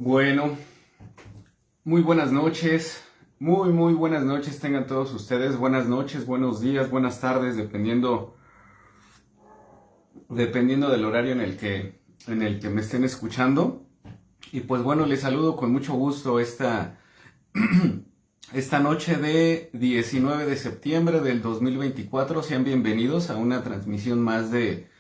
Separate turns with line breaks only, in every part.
Bueno, muy buenas noches, muy buenas noches tengan todos ustedes. Buenas noches, buenos días, buenas tardes, dependiendo del horario en el que me estén escuchando. Y pues bueno, les saludo con mucho gusto esta noche de 19 de septiembre del 2024. Sean bienvenidos a una transmisión más de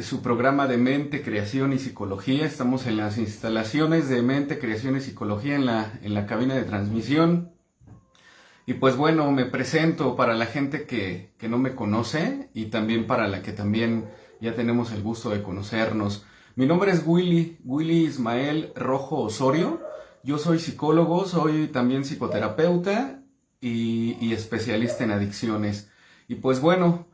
su programa de Mente, Creación y Psicología. Estamos en las instalaciones de Mente, Creación y Psicología en la cabina de transmisión. Y pues bueno, me presento para la gente que no me conoce y también para la que también ya tenemos el gusto de conocernos. Mi nombre es Willy Ismael Rojo Osorio. Yo soy psicólogo, soy también psicoterapeuta y especialista en adicciones. Y pues bueno,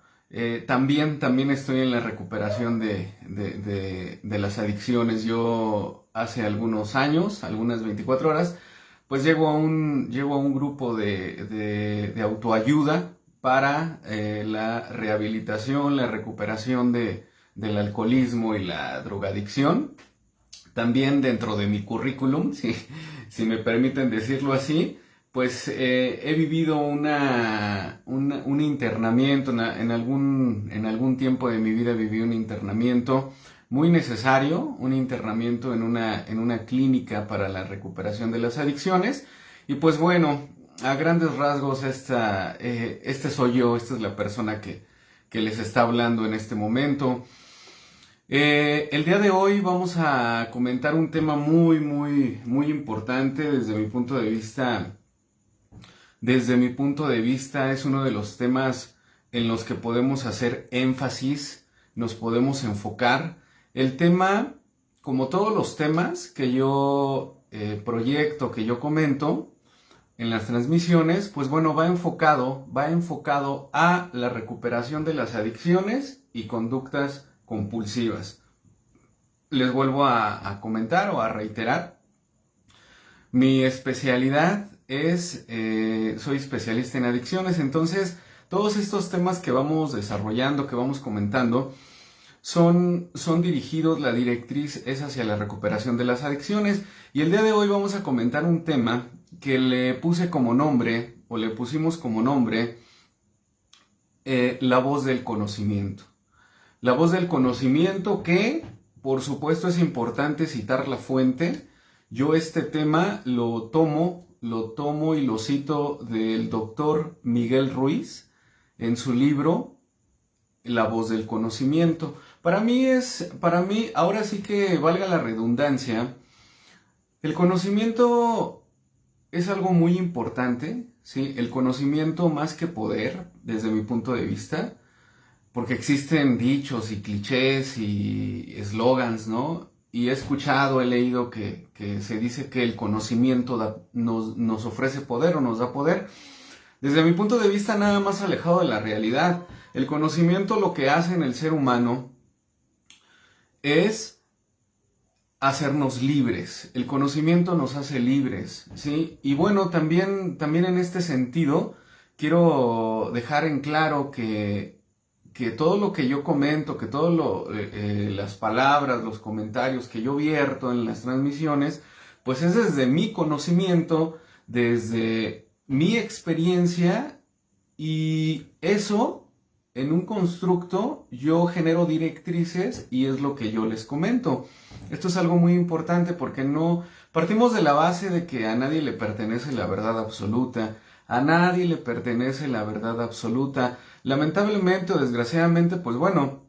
también estoy en la recuperación de las adicciones. Yo hace algunos años, algunas 24 horas, pues llego a un grupo de autoayuda para la rehabilitación, la recuperación del alcoholismo y la drogadicción. También dentro de mi currículum, si me permiten decirlo así, pues he vivido un internamiento, en algún tiempo de mi vida viví un internamiento muy necesario, un internamiento en una clínica para la recuperación de las adicciones. Y pues bueno, a grandes rasgos este soy yo, esta es la persona que les está hablando en este momento. El día de hoy vamos a comentar un tema muy importante desde mi punto de vista. Desde mi punto de vista es uno de los temas en los que podemos hacer énfasis, nos podemos enfocar. El tema, como todos los temas que yo proyecto, que yo comento en las transmisiones, pues bueno, va enfocado a la recuperación de las adicciones y conductas compulsivas. Les vuelvo a comentar o a reiterar. Mi especialidad soy especialista en adicciones, entonces todos estos temas que vamos desarrollando, que vamos comentando, son dirigidos, la directriz es hacia la recuperación de las adicciones. Y el día de hoy vamos a comentar un tema que le pusimos como nombre, la voz del conocimiento. La voz del conocimiento que, por supuesto, es importante citar la fuente. Yo este tema lo tomo y lo cito del doctor Miguel Ruiz en su libro La voz del conocimiento. Para mí, ahora sí que valga la redundancia, el conocimiento es algo muy importante, ¿sí? El conocimiento más que poder, desde mi punto de vista, porque existen dichos y clichés y eslogans, ¿no? Y he leído que se dice que el conocimiento nos ofrece poder o nos da poder. Desde mi punto de vista, nada más alejado de la realidad. El conocimiento lo que hace en el ser humano es hacernos libres. El conocimiento nos hace libres, ¿sí? Y bueno, también en este sentido, quiero dejar en claro que todo lo que yo comento, que las palabras, los comentarios que yo vierto en las transmisiones, pues es desde mi conocimiento, desde mi experiencia, y eso, en un constructo, yo genero directrices y es lo que yo les comento. Esto es algo muy importante porque partimos de la base de que a nadie le pertenece la verdad absoluta. A nadie le pertenece la verdad absoluta. Lamentablemente o desgraciadamente, pues bueno,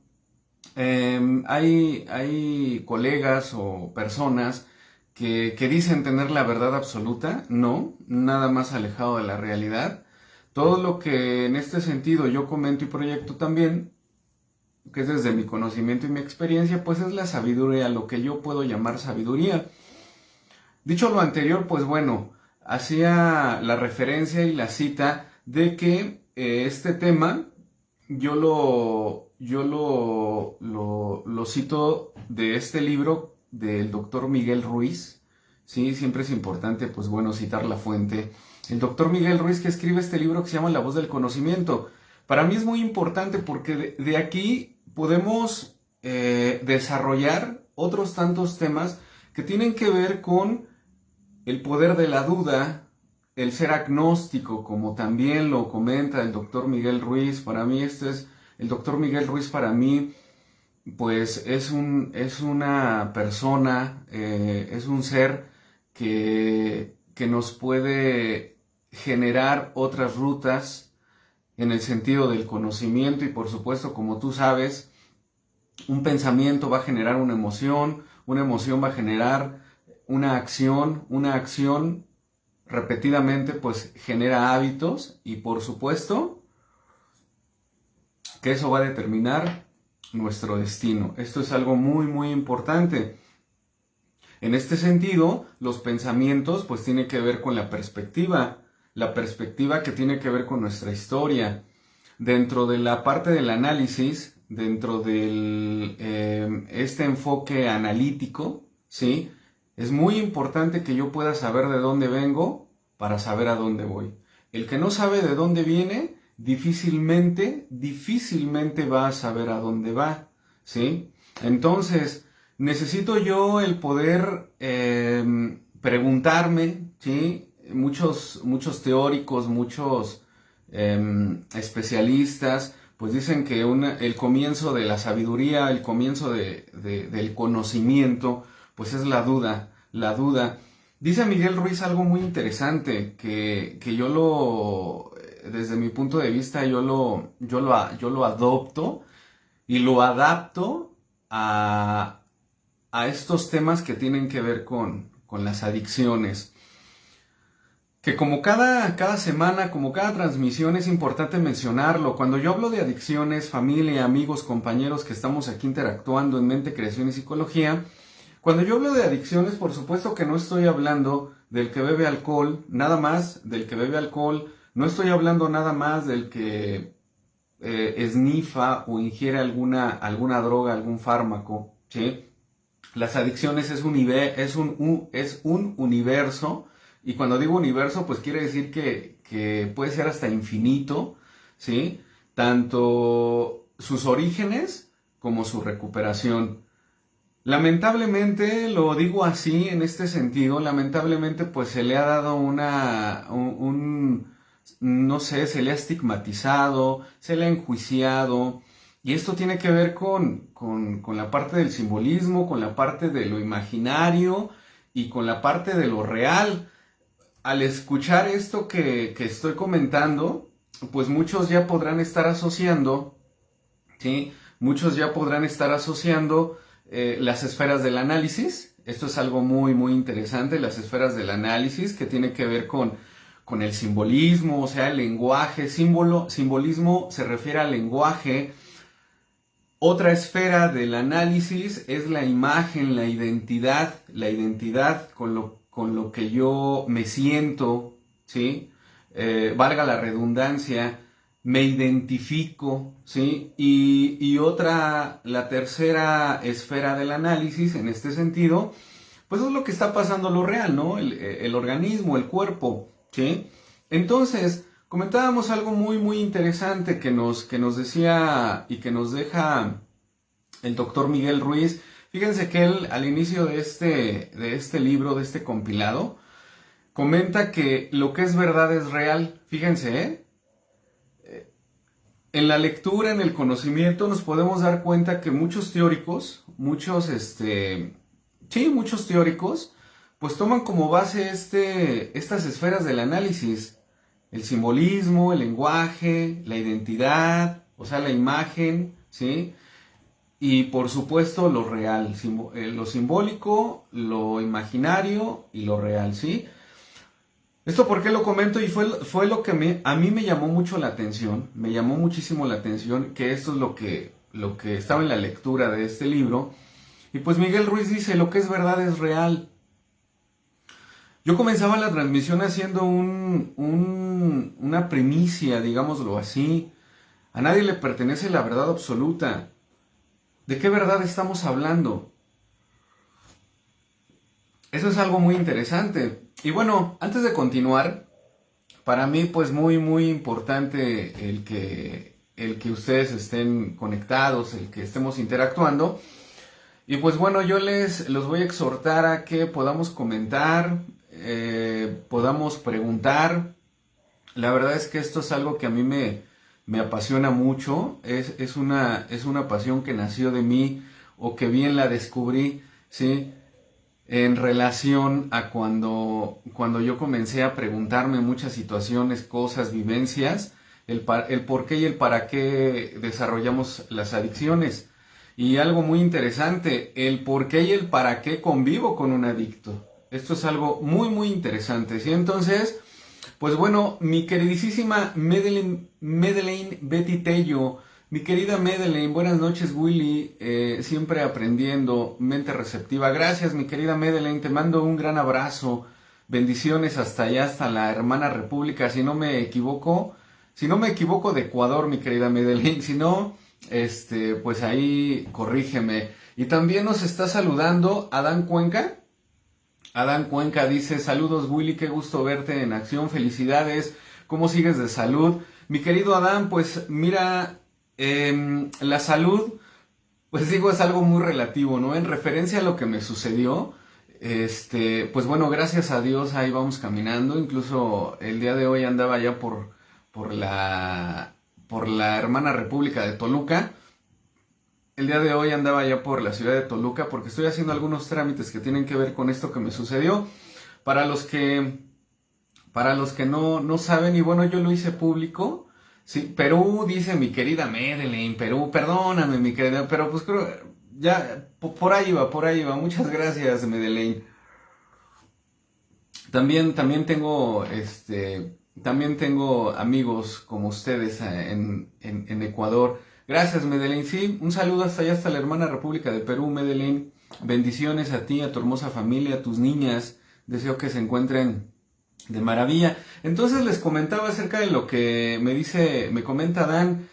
hay colegas o personas que dicen tener la verdad absoluta. No, nada más alejado de la realidad. Todo lo que en este sentido yo comento y proyecto también, que es desde mi conocimiento y mi experiencia, pues es la sabiduría, lo que yo puedo llamar sabiduría. Dicho lo anterior, pues bueno, hacía la referencia y la cita de que este tema yo lo cito de este libro del doctor Miguel Ruiz, ¿sí? Siempre es importante, pues bueno, citar la fuente. El doctor Miguel Ruiz, que escribe este libro que se llama La voz del conocimiento. Para mí es muy importante porque de aquí podemos desarrollar otros tantos temas que tienen que ver con el poder de la duda, el ser agnóstico, como también lo comenta el doctor Miguel Ruiz. Para mí el doctor Miguel Ruiz para mí, pues es una persona, es un ser que nos puede generar otras rutas en el sentido del conocimiento y por supuesto, como tú sabes, un pensamiento va a generar una emoción va a generar una acción repetidamente pues genera hábitos y por supuesto que eso va a determinar nuestro destino. Esto es algo muy muy importante. En este sentido, los pensamientos pues tienen que ver con la perspectiva que tiene que ver con nuestra historia. Dentro de la parte del análisis, dentro del este enfoque analítico, ¿sí? Es muy importante que yo pueda saber de dónde vengo para saber a dónde voy. El que no sabe de dónde viene, difícilmente va a saber a dónde va, ¿sí? Entonces, necesito yo el poder preguntarme, ¿sí? Muchos teóricos, muchos especialistas, pues dicen que el comienzo de la sabiduría, el comienzo del conocimiento, pues es la duda. Dice Miguel Ruiz algo muy interesante, que desde mi punto de vista, yo lo adopto y lo adapto a estos temas que tienen que ver con las adicciones. Que como cada semana, como cada transmisión es importante mencionarlo. Cuando yo hablo de adicciones, familia, amigos, compañeros que estamos aquí interactuando en Mente, Creación y Psicología, cuando yo hablo de adicciones, por supuesto que no estoy hablando del que bebe alcohol, nada más del que bebe alcohol, no estoy hablando nada más del que esnifa o ingiere alguna droga, algún fármaco, ¿sí? Las adicciones es un universo. Y cuando digo universo, pues quiere decir que puede ser hasta infinito, ¿sí? Tanto sus orígenes como su recuperación. Lamentablemente, lo digo así en este sentido, lamentablemente pues se le ha dado no sé, se le ha estigmatizado, se le ha enjuiciado. Y esto tiene que ver con la parte del simbolismo, con la parte de lo imaginario y con la parte de lo real. Al escuchar esto que estoy comentando, pues muchos ya podrán estar asociando, ¿sí? Muchos ya podrán estar asociando las esferas del análisis. Esto es algo muy, muy interesante, las esferas del análisis, que tiene que ver con el simbolismo, o sea, el lenguaje. Simbolismo se refiere al lenguaje. Otra esfera del análisis es la imagen, la identidad con lo que yo me siento, ¿sí? Valga la redundancia, me identifico, ¿sí? Y la tercera esfera del análisis, en este sentido, pues es lo que está pasando lo real, ¿no? El organismo, el cuerpo, ¿sí? Entonces, comentábamos algo muy, muy interesante que nos decía y que nos deja el doctor Miguel Ruiz. Fíjense que él, al inicio de este libro, de este compilado, comenta que lo que es verdad es real. Fíjense, en la lectura, en el conocimiento, nos podemos dar cuenta que muchos teóricos, muchos teóricos, pues toman como base estas esferas del análisis. El simbolismo, el lenguaje, la identidad, o sea, la imagen, ¿sí? Y por supuesto lo real, lo simbólico, lo imaginario y lo real, ¿sí? Esto porque lo comento y fue lo que a mí me llamó mucho la atención, me llamó muchísimo la atención, que esto es lo que estaba en la lectura de este libro. Y pues Miguel Ruiz dice, lo que es verdad es real. Yo comenzaba la transmisión haciendo una primicia, digámoslo así. A nadie le pertenece la verdad absoluta. ¿De qué verdad estamos hablando? Eso es algo muy interesante. Y bueno, antes de continuar, para mí pues muy muy importante el que ustedes estén conectados, el que estemos interactuando. Y pues bueno, yo los voy a exhortar a que podamos comentar, podamos preguntar. La verdad es que esto es algo que a mí me apasiona mucho, es una pasión que nació de mí o que bien la descubrí, ¿sí? En relación a cuando yo comencé a preguntarme muchas situaciones, cosas, vivencias, el por qué y el para qué desarrollamos las adicciones. Y algo muy interesante, el por qué y el para qué convivo con un adicto. Esto es algo muy, muy interesante, ¿sí? Entonces, pues bueno, mi queridísima Medellín Betty Tello, mi querida Medellín, buenas noches Willy, siempre aprendiendo, mente receptiva. Gracias mi querida Medellín, te mando un gran abrazo, bendiciones hasta allá, hasta la hermana república, si no me equivoco de Ecuador mi querida Medellín, si no, pues ahí corrígeme. Y también nos está saludando Adán Cuenca. Adán Cuenca dice, saludos Willy, qué gusto verte en acción, felicidades, ¿cómo sigues de salud? Mi querido Adán, pues mira, la salud, pues digo, es algo muy relativo, ¿no? En referencia a lo que me sucedió, pues bueno, gracias a Dios ahí vamos caminando, incluso el día de hoy andaba ya por por la hermana República de Toluca. El día de hoy andaba ya por la ciudad de Toluca porque estoy haciendo algunos trámites que tienen que ver con esto que me sucedió. Para los que, para los que no saben, y bueno, yo lo hice público. Sí, Perú, dice mi querida Medellín, Perú, perdóname mi querida, pero pues creo, ya, por ahí va, por ahí va. Muchas gracias, Medellín. También tengo, también tengo amigos como ustedes en Ecuador. Gracias, Medellín. Sí, un saludo hasta allá, hasta la hermana República de Perú, Medellín. Bendiciones a ti, a tu hermosa familia, a tus niñas. Deseo que se encuentren de maravilla. Entonces les comentaba acerca de lo que me comenta Dan.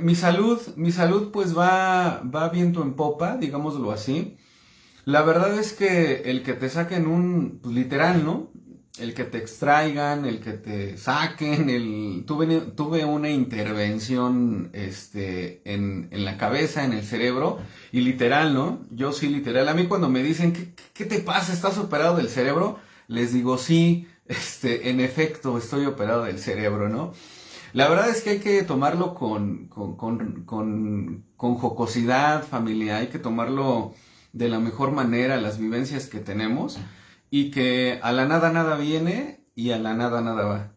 Mi salud pues va viento en popa, digámoslo así. La verdad es que el que te saquen pues literal, ¿no? El que te extraigan, el que te saquen, tuve una intervención, en la cabeza, en el cerebro, y literal, ¿no? Yo sí, literal. A mí cuando me dicen, ¿qué te pasa? ¿Estás operado del cerebro? Les digo, sí, en efecto, estoy operado del cerebro, ¿no? La verdad es que hay que tomarlo con jocosidad, familia, hay que tomarlo de la mejor manera, las vivencias que tenemos, y que a la nada nada viene y a la nada nada va.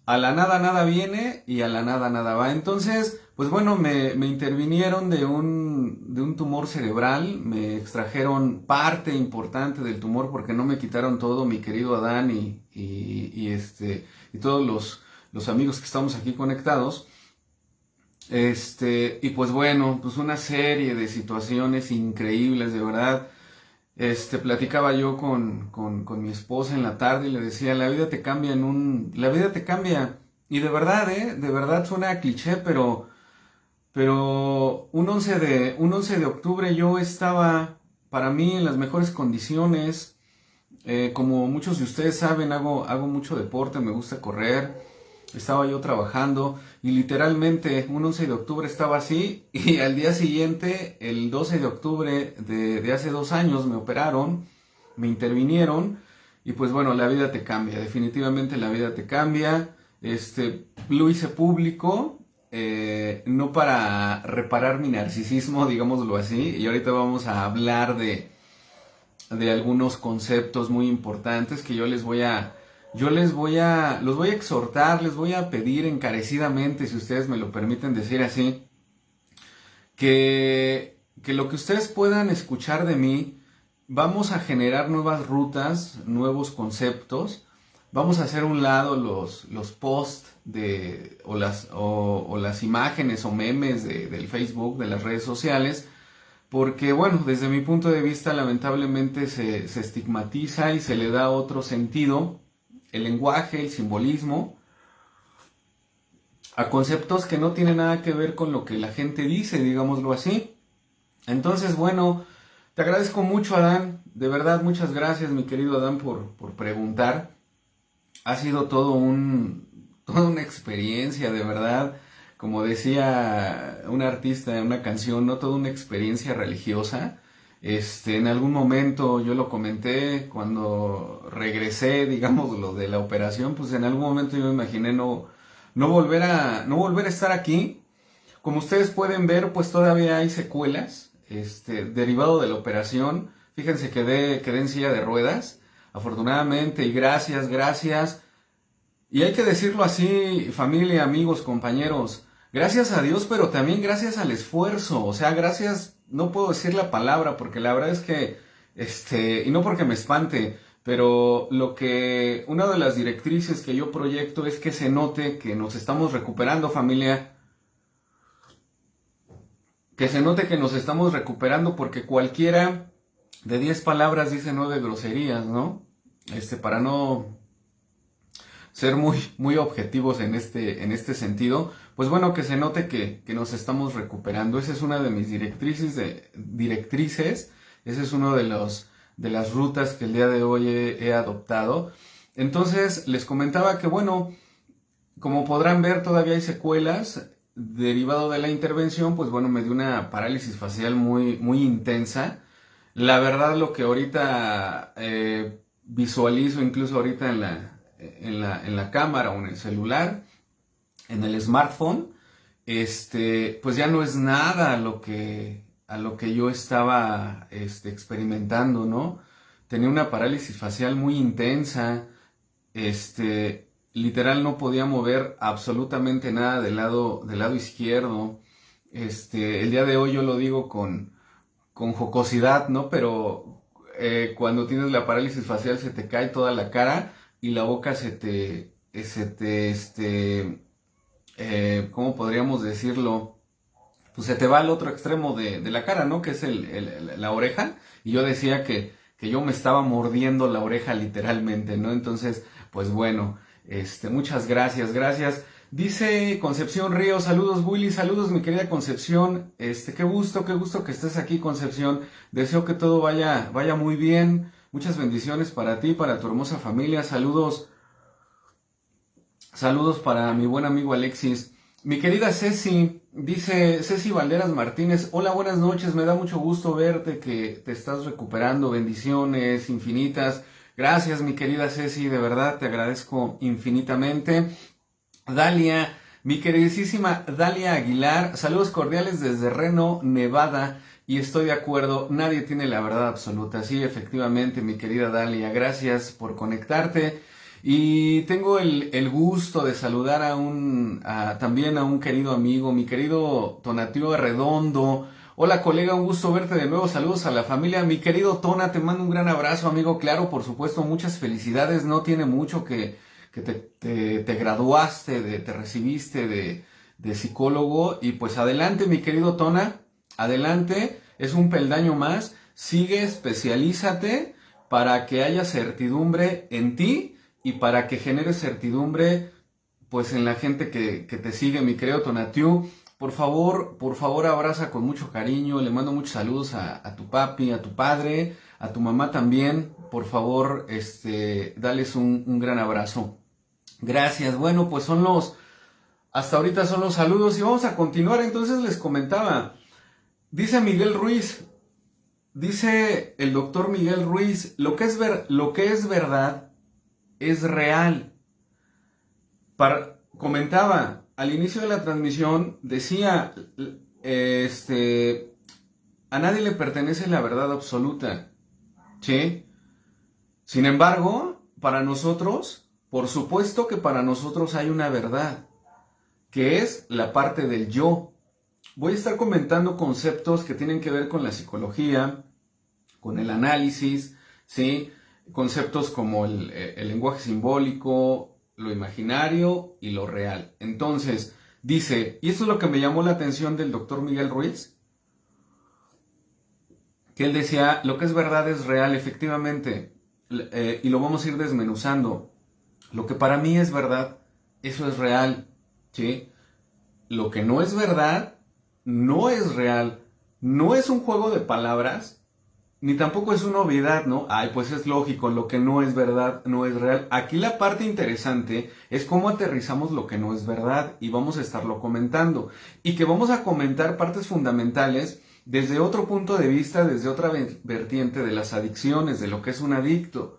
A la nada nada viene y a la nada nada va. Entonces, pues bueno, me intervinieron de un tumor cerebral, me extrajeron parte importante del tumor porque no me quitaron todo, mi querido Adán y todos los amigos que estamos aquí conectados. Y pues bueno, pues una serie de situaciones increíbles, de verdad. Platicaba yo con mi esposa en la tarde y le decía, la vida te cambia la vida te cambia. Y de verdad, de verdad suena a cliché, pero un 11 de octubre yo estaba, para mí, en las mejores condiciones. Como muchos de ustedes saben, hago mucho deporte, me gusta correr. Estaba yo trabajando y literalmente un 11 de octubre estaba así y al día siguiente, el 12 de octubre de hace 2 años, me operaron, me intervinieron y pues bueno, la vida te cambia, definitivamente la vida te cambia. Lo hice público, no para reparar mi narcisismo, digámoslo así, y ahorita vamos a hablar de algunos conceptos muy importantes que los voy a exhortar, les voy a pedir encarecidamente, si ustedes me lo permiten decir así, que lo que ustedes puedan escuchar de mí, vamos a generar nuevas rutas, nuevos conceptos, vamos a hacer a un lado los posts o las imágenes o memes del Facebook, de las redes sociales, porque bueno, desde mi punto de vista lamentablemente se estigmatiza y se le da otro sentido, el lenguaje, el simbolismo, a conceptos que no tienen nada que ver con lo que la gente dice, digámoslo así. Entonces, bueno, te agradezco mucho, Adán, de verdad, muchas gracias, mi querido Adán, por preguntar. Ha sido toda una experiencia, de verdad, como decía un artista en una canción, no toda una experiencia religiosa. En algún momento yo lo comenté cuando regresé, digamos, lo de la operación, pues en algún momento yo me imaginé no volver a estar aquí. Como ustedes pueden ver, pues todavía hay secuelas, derivado de la operación. Fíjense, quedé en silla de ruedas, afortunadamente, y gracias. Y hay que decirlo así, familia, amigos, compañeros, gracias a Dios, pero también gracias al esfuerzo. O sea, gracias, no puedo decir la palabra, porque la verdad es que, y no porque me espante, pero una de las directrices que yo proyecto es que se note que nos estamos recuperando, familia, que se note que nos estamos recuperando, porque cualquiera de 10 palabras dice 9 groserías, ¿no? Para no ser muy objetivos en este sentido, pues bueno, que se note que nos estamos recuperando. Esa es una de mis directrices, ese es uno de las rutas que el día de hoy he adoptado. Entonces, les comentaba que bueno, como podrán ver, todavía hay secuelas derivado de la intervención. Pues bueno, me dio una parálisis facial muy intensa. La verdad, lo que ahorita visualizo, incluso ahorita en la cámara o en el celular, en el smartphone, pues ya no es nada a lo que yo estaba experimentando, ¿no? Tenía una parálisis facial muy intensa, literal no podía mover absolutamente nada del lado izquierdo. El día de hoy yo lo digo con jocosidad, ¿no? Pero cuando tienes la parálisis facial se te cae toda la cara y la boca ¿cómo podríamos decirlo? Pues se te va al otro extremo de la cara, ¿no? Que es la oreja. Y yo decía que yo me estaba mordiendo la oreja literalmente, ¿no? Entonces, pues bueno, muchas gracias. Dice Concepción Ríos, saludos Willy, saludos mi querida Concepción, qué gusto que estés aquí, Concepción. Deseo que todo vaya muy bien. Muchas bendiciones para ti, para tu hermosa familia. Saludos para mi buen amigo Alexis. Mi querida Ceci, dice Ceci Valderas Martínez, hola, buenas noches, me da mucho gusto verte, que te estás recuperando, bendiciones infinitas. Gracias, mi querida Ceci, de verdad te agradezco infinitamente. Dalia, mi queridísima Dalia Aguilar, saludos cordiales desde Reno, Nevada, y estoy de acuerdo, nadie tiene la verdad absoluta. Sí, efectivamente, mi querida Dalia, gracias por conectarte. Y tengo el gusto de saludar también a un querido amigo, mi querido Tonatiuh Arredondo. Hola colega, un gusto verte de nuevo, saludos a la familia. Mi querido Tona, te mando un gran abrazo, amigo. Claro, por supuesto, muchas felicidades, no tiene mucho que te graduaste, te recibiste de psicólogo. Y pues adelante, mi querido Tona, adelante, es un peldaño más. Sigue, especialízate para que haya certidumbre en ti y para que genere certidumbre pues en la gente que te sigue, mi querido Tonatiuh. Por favor, abraza con mucho cariño, le mando muchos saludos a tu papi, a tu padre, a tu mamá también. Por favor, dales un gran abrazo. Gracias. Bueno, pues hasta ahorita son los saludos y vamos a continuar. Entonces les comentaba, dice Miguel Ruiz, dice el doctor Miguel Ruiz, lo que es verdad es real. Comentaba al inicio de la transmisión, decía, a nadie le pertenece la verdad absoluta, ¿sí? Sin embargo, para nosotros, por supuesto que para nosotros hay una verdad, que es la parte del yo. Voy a estar comentando conceptos que tienen que ver con la psicología, con el análisis, ¿sí? Conceptos como el lenguaje simbólico, lo imaginario y lo real. Entonces, dice, y esto es lo que me llamó la atención del doctor Miguel Ruiz, que él decía, lo que es verdad es real, efectivamente, y lo vamos a ir desmenuzando. Lo que para mí es verdad, eso es real, ¿sí? Lo que no es verdad, no es real, no es un juego de palabras, ni tampoco es una obviedad, ¿no? Ay, pues es lógico, lo que no es verdad no es real. Aquí la parte interesante es cómo aterrizamos lo que no es verdad y vamos a estarlo comentando. Y que vamos a comentar partes fundamentales desde otro punto de vista, desde otra vertiente de las adicciones, de lo que es un adicto.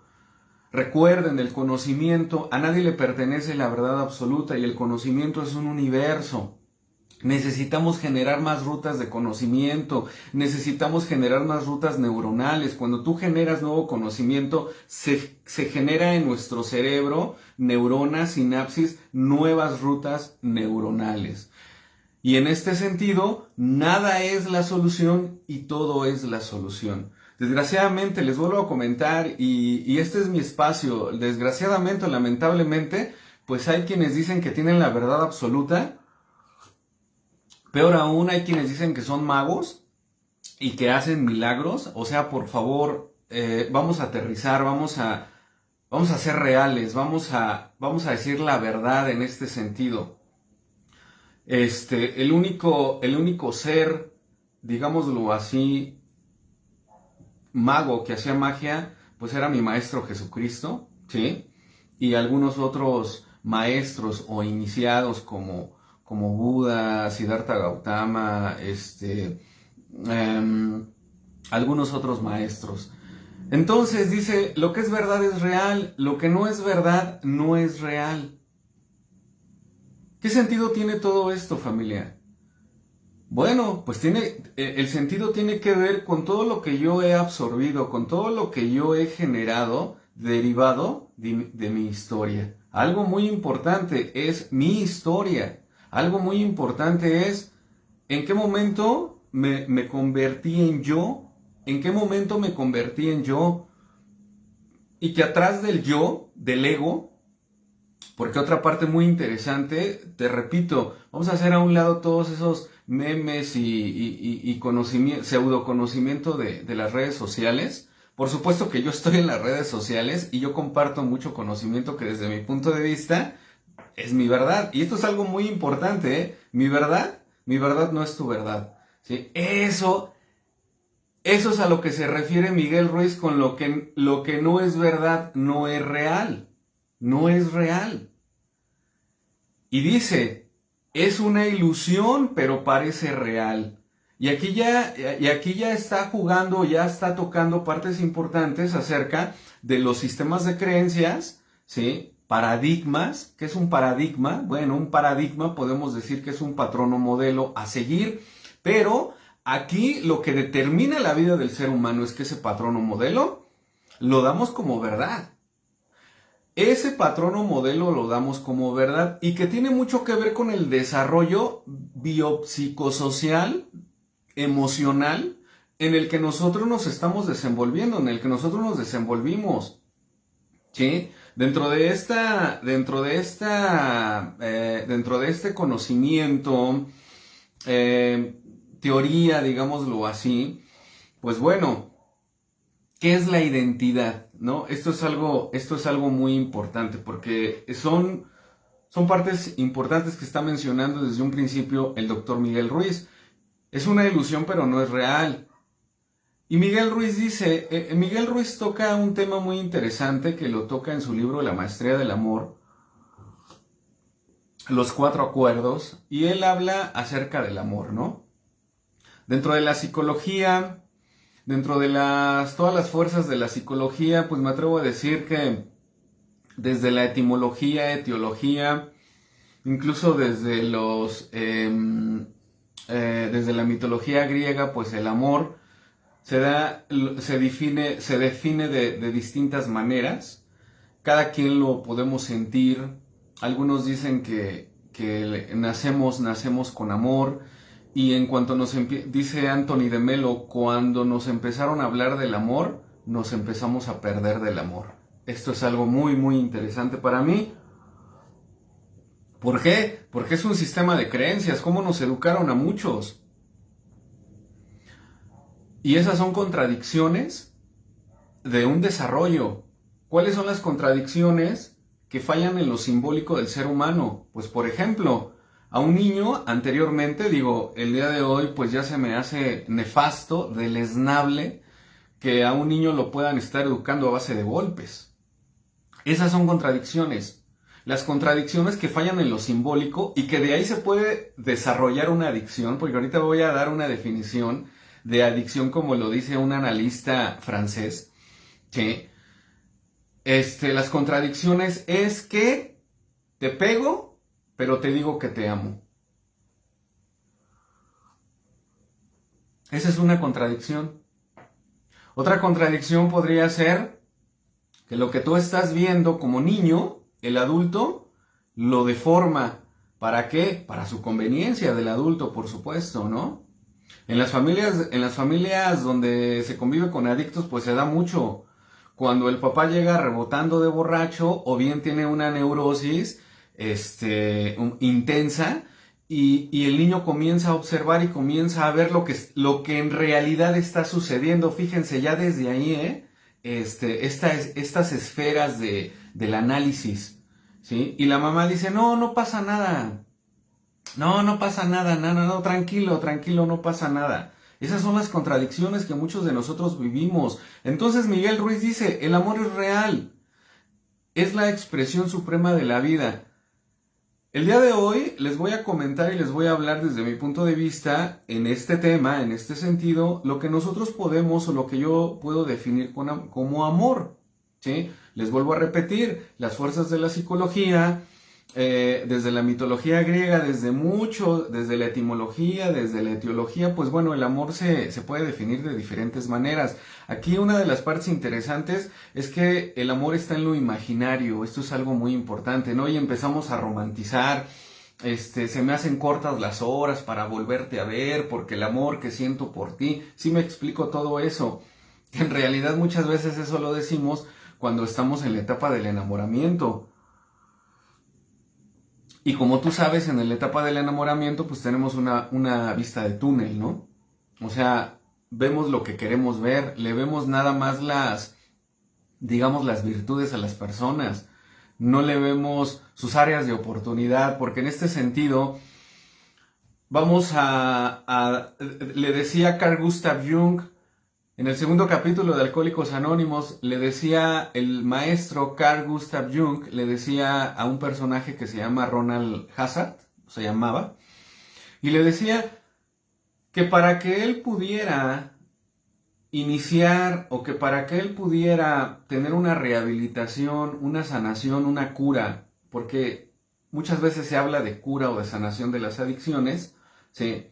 Recuerden, el conocimiento, a nadie le pertenece la verdad absoluta y el conocimiento es un universo. Necesitamos generar más rutas de conocimiento, necesitamos generar más rutas neuronales. Cuando tú generas nuevo conocimiento, se genera en nuestro cerebro neuronas, sinapsis, nuevas rutas neuronales. Y en este sentido, nada es la solución y todo es la solución. Desgraciadamente, les vuelvo a comentar, y este es mi espacio, desgraciadamente o lamentablemente, pues hay quienes dicen que tienen la verdad absoluta. Peor aún, hay quienes dicen que son magos y que hacen milagros. O sea, por favor, vamos a aterrizar, vamos a ser reales, vamos a decir la verdad en este sentido. El único ser, digámoslo así, mago que hacía magia, pues era mi maestro Jesucristo, ¿sí? Y algunos otros maestros o iniciados como Buda, Siddhartha Gautama, algunos otros maestros. Entonces dice, lo que es verdad es real, lo que no es verdad no es real. ¿Qué sentido tiene todo esto, familia? Bueno, pues el sentido tiene que ver con todo lo que yo he absorbido, con todo lo que yo he generado derivado de mi historia. Algo muy importante es mi historia. Algo muy importante es en qué momento me convertí en yo, en qué momento me convertí en yo, y que atrás del yo, del ego, porque otra parte muy interesante, te repito, vamos a hacer a un lado todos esos memes y conocimiento, pseudo conocimiento de las redes sociales. Por supuesto que yo estoy en las redes sociales y yo comparto mucho conocimiento que desde mi punto de vista es mi verdad. Y esto es algo muy importante, ¿eh? Mi verdad no es tu verdad, ¿sí? Eso es a lo que se refiere Miguel Ruiz con lo que no es verdad, no es real. No es real. Y dice, es una ilusión, pero parece real. Y aquí ya está jugando, ya está tocando partes importantes acerca de los sistemas de creencias, ¿sí? Paradigmas. ¿Qué es un paradigma? Bueno, un paradigma podemos decir que es un patrón o modelo a seguir, pero aquí lo que determina la vida del ser humano es que ese patrón o modelo lo damos como verdad. Ese patrón o modelo lo damos como verdad y que tiene mucho que ver con el desarrollo biopsicosocial, emocional, en el que nosotros nos estamos desenvolviendo, en el que nosotros nos desenvolvimos, ¿sí? Dentro de este conocimiento, teoría, digámoslo así, pues bueno, ¿qué es la identidad? ¿No? Esto es algo muy importante porque son partes importantes que está mencionando desde un principio el doctor Miguel Ruiz. Es una ilusión, pero no es real. Y Miguel Ruiz toca un tema muy interesante que lo toca en su libro La Maestría del Amor, Los 4 Acuerdos, y él habla acerca del amor, ¿no? Dentro de la psicología, dentro de todas las fuerzas de la psicología, pues me atrevo a decir que desde la etimología, etiología, incluso desde desde la mitología griega, pues el amor se define de distintas maneras. Cada quien lo podemos sentir. Algunos dicen que nacemos con amor. Y en cuanto dice Anthony de Melo, cuando nos empezaron a hablar del amor, nos empezamos a perder del amor. Esto es algo muy, muy interesante para mí. ¿Por qué? Porque es un sistema de creencias, cómo nos educaron a muchos. Y esas son contradicciones de un desarrollo. ¿Cuáles son las contradicciones que fallan en lo simbólico del ser humano? Pues por ejemplo, a un niño anteriormente, el día de hoy pues ya se me hace nefasto, deleznable, que a un niño lo puedan estar educando a base de golpes. Esas son contradicciones. Las contradicciones que fallan en lo simbólico y que de ahí se puede desarrollar una adicción, porque ahorita voy a dar una definición de adicción, como lo dice un analista francés, que las contradicciones es que te pego, pero te digo que te amo. Esa es una contradicción. Otra contradicción podría ser que lo que tú estás viendo como niño, el adulto lo deforma. ¿Para qué? Para su conveniencia del adulto, por supuesto, ¿no? En las familias donde se convive con adictos, pues se da mucho. Cuando el papá llega rebotando de borracho o bien tiene una neurosis intensa y el niño comienza a observar y comienza a ver lo que en realidad está sucediendo. Fíjense ya desde ahí, estas esferas del análisis, ¿sí? Y la mamá dice, no pasa nada. No pasa nada, no, tranquilo, no pasa nada. Esas son las contradicciones que muchos de nosotros vivimos. Entonces Miguel Ruiz dice, el amor es real. Es la expresión suprema de la vida. El día de hoy les voy a comentar y les voy a hablar desde mi punto de vista en este tema, en este sentido, lo que nosotros podemos o lo que yo puedo definir como amor, ¿sí? Les vuelvo a repetir, las fuerzas de la psicología, desde la mitología griega, desde la etimología, desde la etiología, pues bueno, el amor se puede definir de diferentes maneras. Aquí una de las partes interesantes es que el amor está en lo imaginario. Esto es algo muy importante, ¿no? Y empezamos a romantizar, se me hacen cortas las horas para volverte a ver, porque el amor que siento por ti, sí me explico todo eso. En realidad muchas veces eso lo decimos cuando estamos en la etapa del enamoramiento. Y como tú sabes, en la etapa del enamoramiento, pues tenemos una vista de túnel, ¿no? O sea, vemos lo que queremos ver, le vemos nada más las virtudes a las personas, no le vemos sus áreas de oportunidad, porque en este sentido, le decía Carl Gustav Jung, en el segundo capítulo de Alcohólicos Anónimos, le decía el maestro Carl Gustav Jung, le decía a un personaje que se llama Ronald Hazard, se llamaba, y le decía que para que él pudiera iniciar o que para que él pudiera tener una rehabilitación, una sanación, una cura, porque muchas veces se habla de cura o de sanación de las adicciones, ¿sí?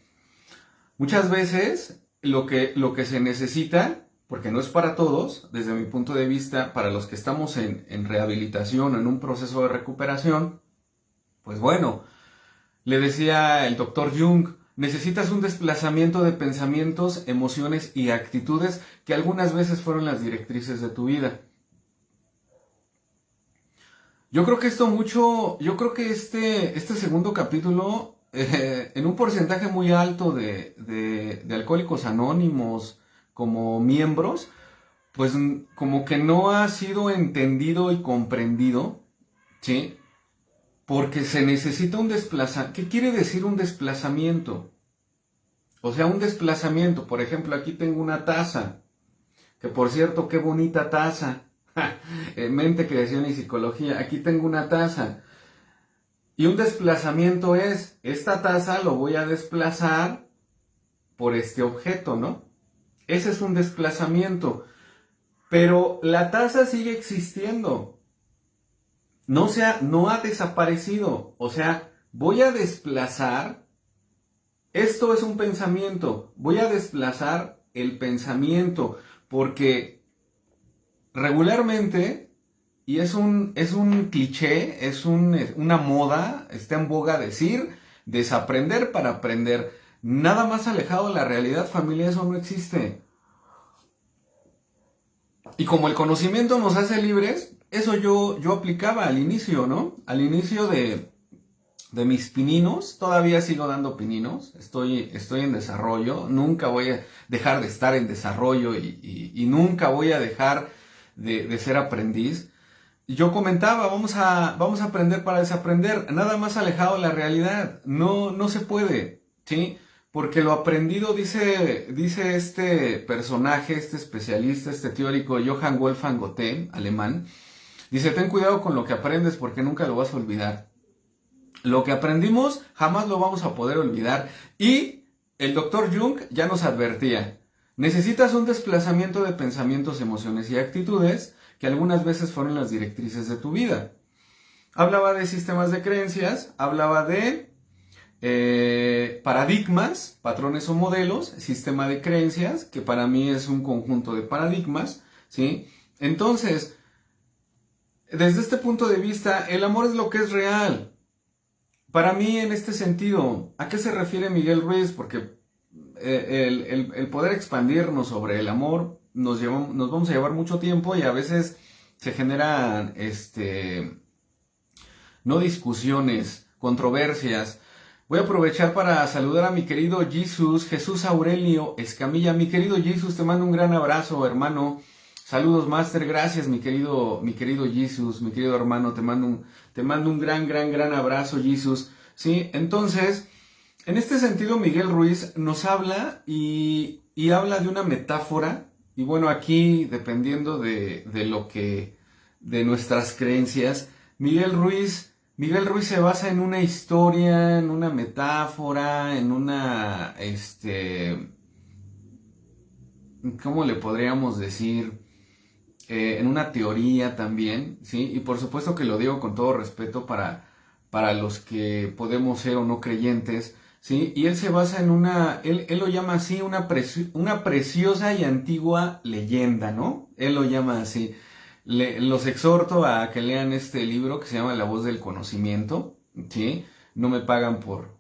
Muchas veces lo que se necesita, porque no es para todos, desde mi punto de vista, para los que estamos en rehabilitación, en un proceso de recuperación, pues bueno, le decía el doctor Jung, necesitas un desplazamiento de pensamientos, emociones y actitudes que algunas veces fueron las directrices de tu vida. Yo creo que este segundo capítulo, en un porcentaje muy alto de Alcohólicos Anónimos como miembros, pues como que no ha sido entendido y comprendido, ¿sí? Porque se necesita un desplazamiento. ¿Qué quiere decir un desplazamiento? O sea, un desplazamiento, por ejemplo, aquí tengo una taza, que por cierto, qué bonita taza. Mente, creación y psicología. Aquí tengo una taza. Y un desplazamiento es, esta taza lo voy a desplazar por este objeto, ¿no? Ese es un desplazamiento. Pero la taza sigue existiendo. No ha desaparecido. O sea, voy a desplazar. Esto es un pensamiento. Voy a desplazar el pensamiento. Porque regularmente, y es un cliché, es una moda, está en boga decir, desaprender para aprender. Nada más alejado de la realidad, familia, eso no existe. Y como el conocimiento nos hace libres, eso yo aplicaba al inicio, ¿no? Al inicio de mis pininos, todavía sigo dando pininos, estoy en desarrollo, nunca voy a dejar de estar en desarrollo y nunca voy a dejar de ser aprendiz. Yo comentaba, vamos a aprender para desaprender, nada más alejado de la realidad, no se puede, ¿sí? Porque lo aprendido, dice este personaje, este especialista, este teórico, Johann Wolfgang Goethe, alemán, dice, ten cuidado con lo que aprendes porque nunca lo vas a olvidar. Lo que aprendimos jamás lo vamos a poder olvidar. Y el doctor Jung ya nos advertía, Necesitas un desplazamiento de pensamientos, emociones y actitudes que algunas veces fueron las directrices de tu vida. Hablaba de sistemas de creencias, hablaba de paradigmas, patrones o modelos, sistema de creencias, que para mí es un conjunto de paradigmas, ¿sí? Entonces, desde este punto de vista, el amor es lo que es real. Para mí, en este sentido, ¿a qué se refiere Miguel Ruiz? Porque el poder expandirnos sobre el amor nos vamos a llevar mucho tiempo y a veces se generan, no discusiones, controversias. Voy a aprovechar para saludar a mi querido Jesús Aurelio Escamilla. Mi querido Jesús, te mando un gran abrazo, hermano. Saludos, Master, gracias, mi querido Jesús, mi querido hermano, te mando un gran abrazo, Jesús. Sí, entonces, en este sentido, Miguel Ruiz nos habla y habla de una metáfora, y bueno, aquí, dependiendo de nuestras creencias, Miguel Ruiz se basa en una historia, en una metáfora, en una, ¿cómo le podríamos decir? En una teoría también, ¿sí? Y por supuesto que lo digo con todo respeto para los que podemos ser o no creyentes, ¿sí? Y él se basa en él lo llama así, una preciosa y antigua leyenda, ¿no? Él lo llama así. Los exhorto a que lean este libro que se llama La Voz del Conocimiento, ¿sí? No me pagan por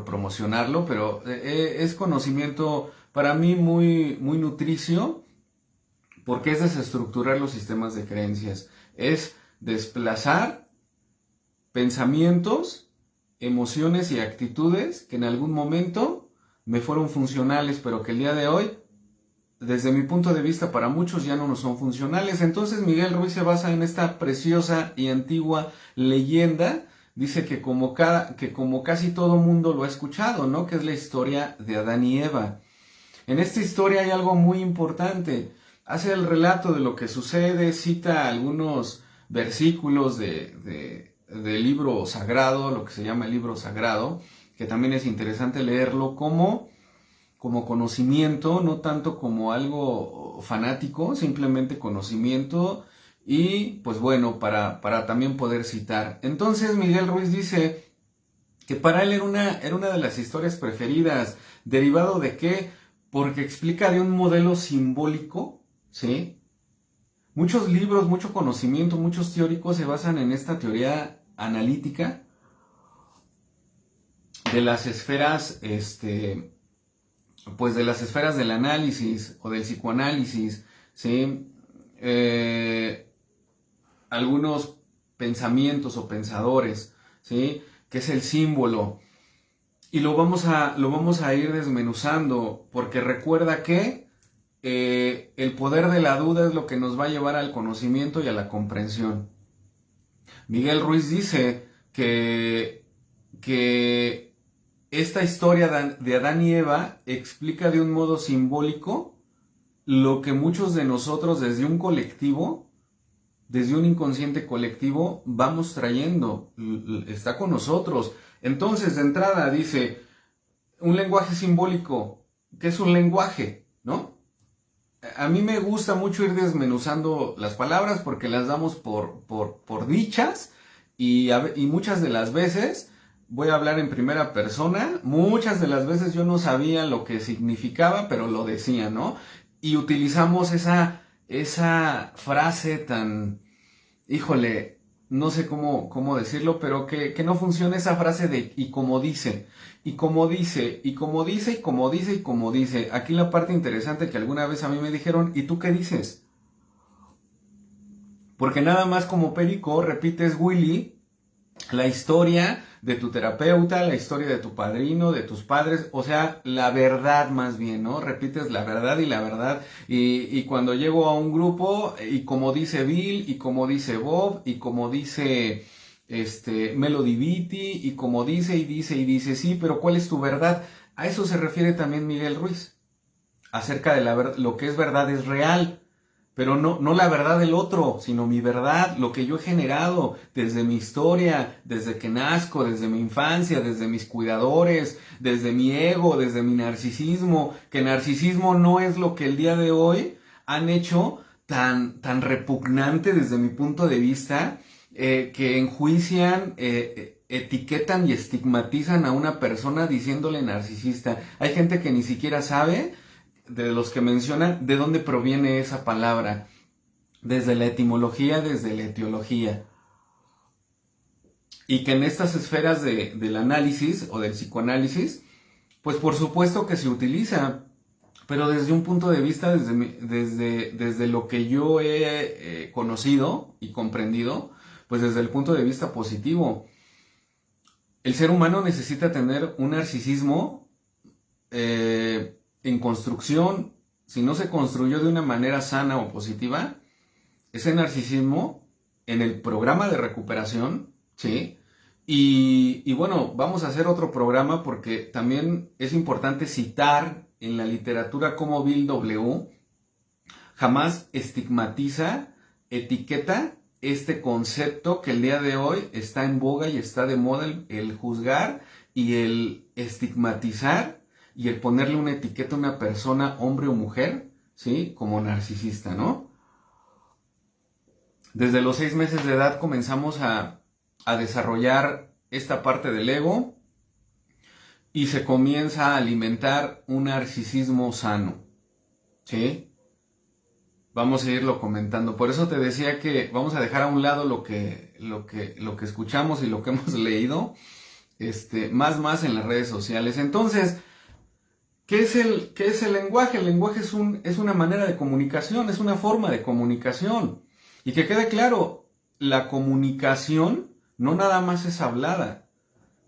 promocionarlo, pero es conocimiento para mí muy nutricio, porque es desestructurar los sistemas de creencias, es desplazar pensamientos, emociones y actitudes que en algún momento me fueron funcionales, pero que el día de hoy, desde mi punto de vista, para muchos ya no nos son funcionales. Entonces Miguel Ruiz se basa en esta preciosa y antigua leyenda. Dice que como casi todo mundo lo ha escuchado, ¿no? Que es la historia de Adán y Eva. En esta historia hay algo muy importante. Hace el relato de lo que sucede, cita algunos versículos del libro sagrado, lo que se llama el libro sagrado, que también es interesante leerlo como conocimiento, no tanto como algo fanático, simplemente conocimiento y pues bueno, para también poder citar. Entonces Miguel Ruiz dice que para él era una de las historias preferidas, derivado de qué, porque explica de un modelo simbólico, ¿sí? Muchos libros, mucho conocimiento, muchos teóricos se basan en esta teoría analítica de las esferas, pues de las esferas del análisis o del psicoanálisis, ¿sí? Algunos pensamientos o pensadores, ¿sí? Que es el símbolo. Y lo vamos a ir desmenuzando, porque recuerda que el poder de la duda es lo que nos va a llevar al conocimiento y a la comprensión. Miguel Ruiz dice que esta historia de Adán y Eva explica de un modo simbólico lo que muchos de nosotros desde un colectivo, desde un inconsciente colectivo, vamos trayendo, está con nosotros. Entonces, de entrada dice, un lenguaje simbólico, ¿qué es un lenguaje? ¿No? A mí me gusta mucho ir desmenuzando las palabras porque las damos por dichas y muchas de las veces, voy a hablar en primera persona, muchas de las veces yo no sabía lo que significaba, pero lo decía, ¿no? Y utilizamos esa frase tan, híjole, no sé cómo decirlo, pero que no funciona esa frase de y como dice, y como dice, y como dice, y como dice, y como dice. Aquí la parte interesante que alguna vez a mí me dijeron, ¿y tú qué dices? Porque nada más como perico repites, Willy, la historia de tu terapeuta, la historia de tu padrino, de tus padres, o sea, la verdad más bien, ¿no? Repites la verdad y la verdad. Y cuando llego a un grupo, y como dice Bill, y como dice Bob, y como dice Melody Beatty, y como dice, y dice, y dice, sí, pero ¿cuál es tu verdad? A eso se refiere también Miguel Ruiz, acerca de lo que es verdad es real. pero no la verdad del otro, sino mi verdad, lo que yo he generado desde mi historia, desde que nazco, desde mi infancia, desde mis cuidadores, desde mi ego, desde mi narcisismo, que narcisismo no es lo que el día de hoy han hecho tan repugnante desde mi punto de vista, que enjuician, etiquetan y estigmatizan a una persona diciéndole narcisista. Hay gente que ni siquiera sabe, de los que mencionan, de dónde proviene esa palabra, desde la etimología, desde la etiología. Y que en estas esferas del análisis o del psicoanálisis, pues por supuesto que se utiliza, pero desde un punto de vista, desde lo que yo he conocido y comprendido, pues desde el punto de vista positivo. El ser humano necesita tener un narcisismo en construcción. Si no se construyó de una manera sana o positiva, ese narcisismo en el programa de recuperación, ¿sí? Y bueno, vamos a hacer otro programa porque también es importante citar en la literatura cómo Bill W. jamás estigmatiza, etiqueta este concepto que el día de hoy está en boga y está de moda, el juzgar y el estigmatizar y el ponerle una etiqueta a una persona, hombre o mujer, ¿sí? Como narcisista, ¿no? Desde los 6 meses de edad comenzamos a desarrollar esta parte del ego y se comienza a alimentar un narcisismo sano, ¿sí? Vamos a irlo comentando. Por eso te decía que vamos a dejar a un lado lo que escuchamos y lo que hemos leído, más en las redes sociales. Entonces, ¿qué es el lenguaje? El lenguaje es una manera de comunicación, es una forma de comunicación. Y que quede claro, la comunicación no nada más es hablada.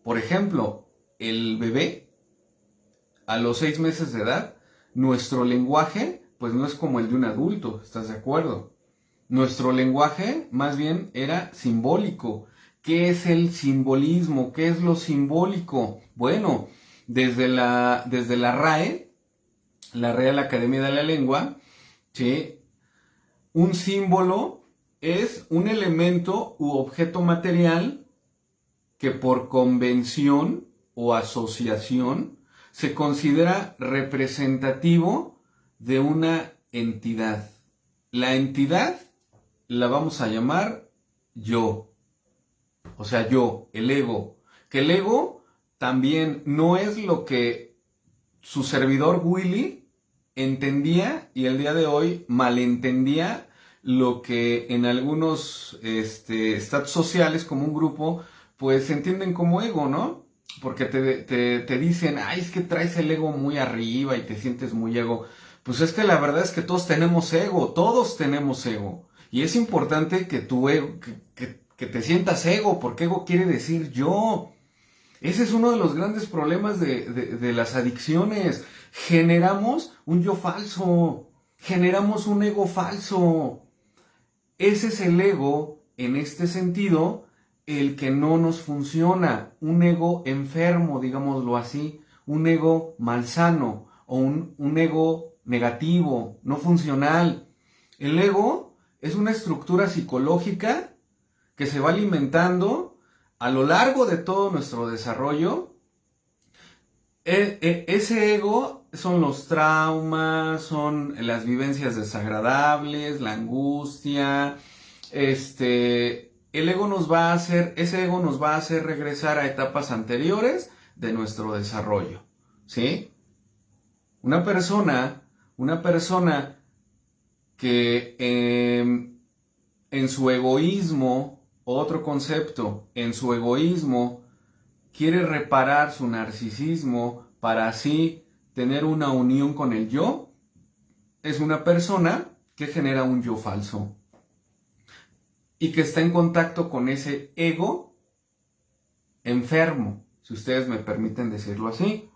Por ejemplo, el bebé, a los 6 meses de edad, nuestro lenguaje, pues no es como el de un adulto, ¿estás de acuerdo? Nuestro lenguaje, más bien, era simbólico. ¿Qué es el simbolismo? ¿Qué es lo simbólico? Bueno, desde la RAE, la Real Academia de la Lengua, ¿sí? Un símbolo es un elemento u objeto material que por convención o asociación se considera representativo de una entidad. La entidad la vamos a llamar yo. O sea, yo, el ego. Que el ego también no es lo que su servidor Willy entendía y el día de hoy malentendía lo que en algunos estatus sociales como un grupo pues se entienden como ego, ¿no? Porque te dicen, ay, es que traes el ego muy arriba y te sientes muy ego. Pues es que la verdad es que todos tenemos ego. Y es importante que tu ego, que te sientas ego, porque ego quiere decir yo. Ese es uno de los grandes problemas de las adicciones. Generamos un yo falso, generamos un ego falso. Ese es el ego, en este sentido, el que no nos funciona. Un ego enfermo, digámoslo así. Un ego malsano o un ego negativo, no funcional. El ego es una estructura psicológica que se va alimentando a lo largo de todo nuestro desarrollo. Ese ego son los traumas, son las vivencias desagradables, la angustia. Ese ego nos va a hacer regresar a etapas anteriores de nuestro desarrollo, ¿sí? Una persona que en su egoísmo, otro concepto, en su egoísmo quiere reparar su narcisismo para así tener una unión con el yo, es una persona que genera un yo falso y que está en contacto con ese ego enfermo, si ustedes me permiten decirlo así.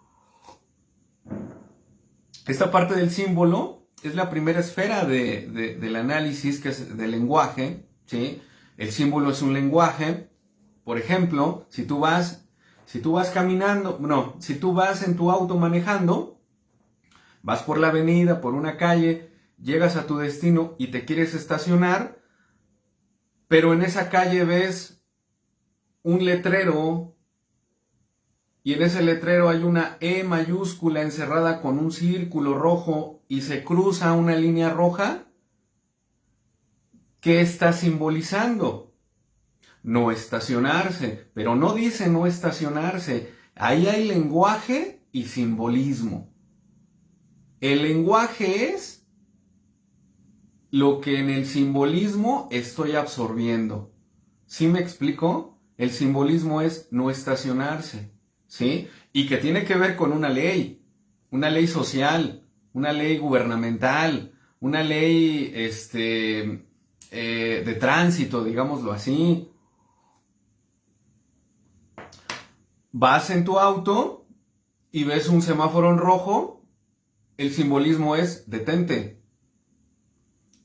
Esta parte del símbolo es la primera esfera del análisis, que es del lenguaje, ¿sí? El símbolo es un lenguaje. Por ejemplo, si tú vas en tu auto manejando, vas por la avenida, por una calle, llegas a tu destino y te quieres estacionar, pero en esa calle ves un letrero y en ese letrero hay una E mayúscula encerrada con un círculo rojo y se cruza una línea roja, ¿qué está simbolizando? No estacionarse, pero no dice no estacionarse. Ahí hay lenguaje y simbolismo. El lenguaje es lo que en el simbolismo estoy absorbiendo. ¿Sí me explico? El simbolismo es no estacionarse, ¿sí? Y que tiene que ver con una ley social, una ley gubernamental, una ley de tránsito, digámoslo así. Vas en tu auto y ves un semáforo en rojo, el simbolismo es detente.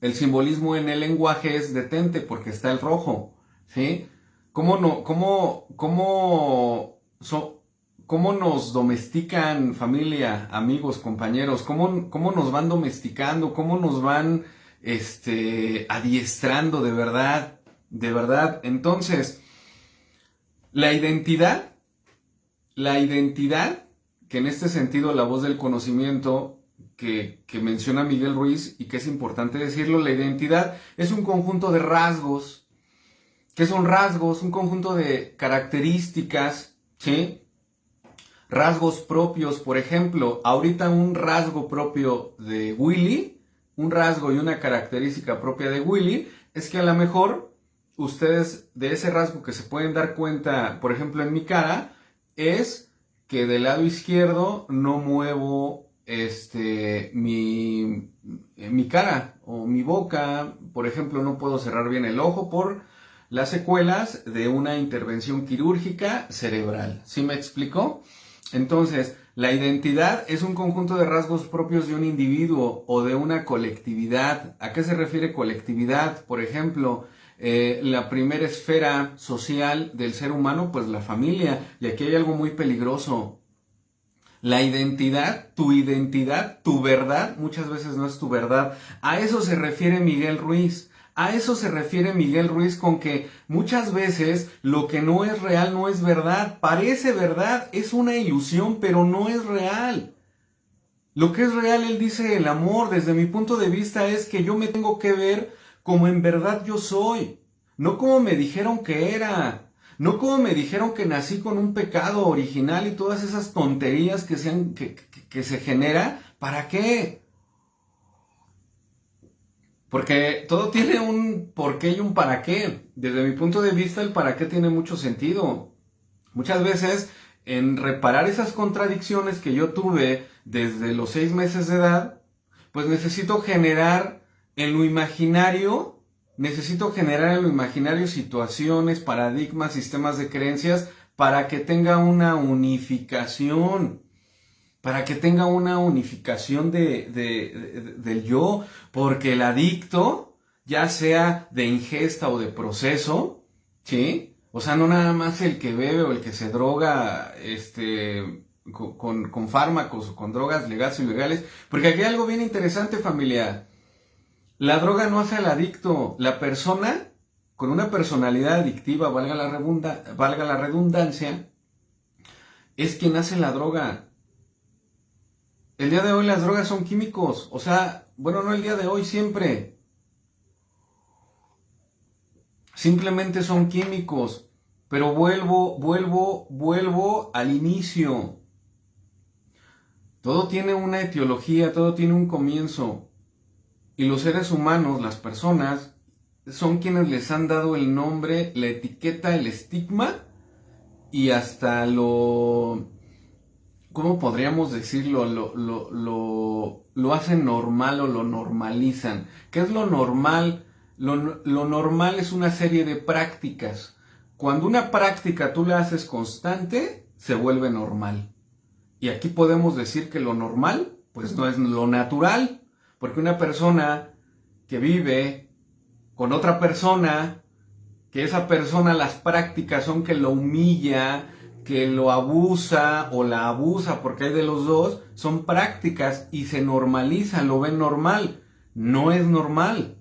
El simbolismo en el lenguaje es detente porque está el rojo, ¿sí? ¿Cómo nos domestican familia, amigos, compañeros? ¿Cómo nos van domesticando? ¿Cómo nos van adiestrando de verdad? De verdad. Entonces, la identidad, que en este sentido la voz del conocimiento que menciona Miguel Ruiz y que es importante decirlo, la identidad es un conjunto de rasgos. ¿Qué son rasgos? Un conjunto de características, ¿sí? Rasgos propios, por ejemplo, ahorita un rasgo propio de Willy, un rasgo y una característica propia de Willy, es que a lo mejor ustedes de ese rasgo que se pueden dar cuenta, por ejemplo en mi cara, es que del lado izquierdo no muevo mi cara o mi boca, por ejemplo, no puedo cerrar bien el ojo por las secuelas de una intervención quirúrgica cerebral. ¿Sí me explicó? Entonces, la identidad es un conjunto de rasgos propios de un individuo o de una colectividad. ¿A qué se refiere colectividad? Por ejemplo, la primera esfera social del ser humano, pues la familia. Y aquí hay algo muy peligroso. La identidad, tu verdad, muchas veces no es tu verdad. A eso se refiere Miguel Ruiz. A eso se refiere Miguel Ruiz con que muchas veces lo que no es real no es verdad. Parece verdad, es una ilusión, pero no es real. Lo que es real, él dice, el amor, desde mi punto de vista, es que yo me tengo que ver como en verdad yo soy. No como me dijeron que era. No como me dijeron que nací con un pecado original y todas esas tonterías que se genera. ¿Para qué? Porque todo tiene un porqué y un para qué. Desde mi punto de vista, el para qué tiene mucho sentido. Muchas veces, en reparar esas contradicciones que yo tuve desde los 6 meses de edad, pues necesito generar en lo imaginario situaciones, paradigmas, sistemas de creencias para que tenga una unificación. Para que tenga una unificación del yo, porque el adicto, ya sea de ingesta o de proceso, ¿sí? O sea, no nada más el que bebe o el que se droga con fármacos o con drogas legales y ilegales, porque aquí hay algo bien interesante, familia. La droga no hace al adicto, la persona con una personalidad adictiva, valga la redundancia, es quien hace la droga. El día de hoy las drogas son químicos, o sea, bueno, no el día de hoy, siempre. Simplemente son químicos, pero vuelvo al inicio. Todo tiene una etiología, todo tiene un comienzo. Y los seres humanos, las personas, son quienes les han dado el nombre, la etiqueta, el estigma y hasta ¿cómo podríamos decirlo? Lo hacen normal o lo normalizan. ¿Qué es lo normal? Lo normal es una serie de prácticas. Cuando una práctica tú la haces constante, se vuelve normal. Y aquí podemos decir que lo normal, pues no es lo natural. Porque una persona que vive con otra persona, que esa persona las prácticas son que lo humilla, que lo abusa o la abusa, porque hay de los dos, son prácticas y se normalizan, lo ven normal. no es normal.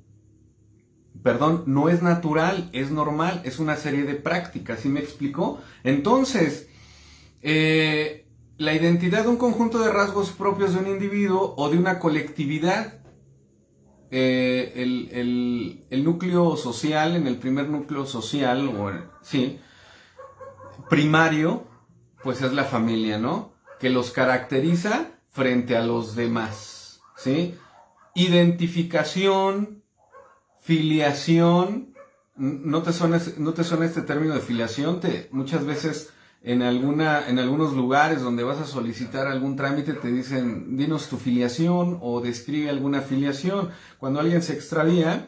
Perdón, no es natural, es normal, es una serie de prácticas, ¿sí me explicó? Entonces, la identidad de un conjunto de rasgos propios de un individuo o de una colectividad, el núcleo social, en el primer núcleo social, sí, primario, pues es la familia, ¿no? Que los caracteriza frente a los demás, ¿sí? Identificación, filiación, ¿no te suena este término de filiación? Muchas veces en algunos lugares donde vas a solicitar algún trámite te dicen, dinos tu filiación o describe alguna filiación. Cuando alguien se extravía,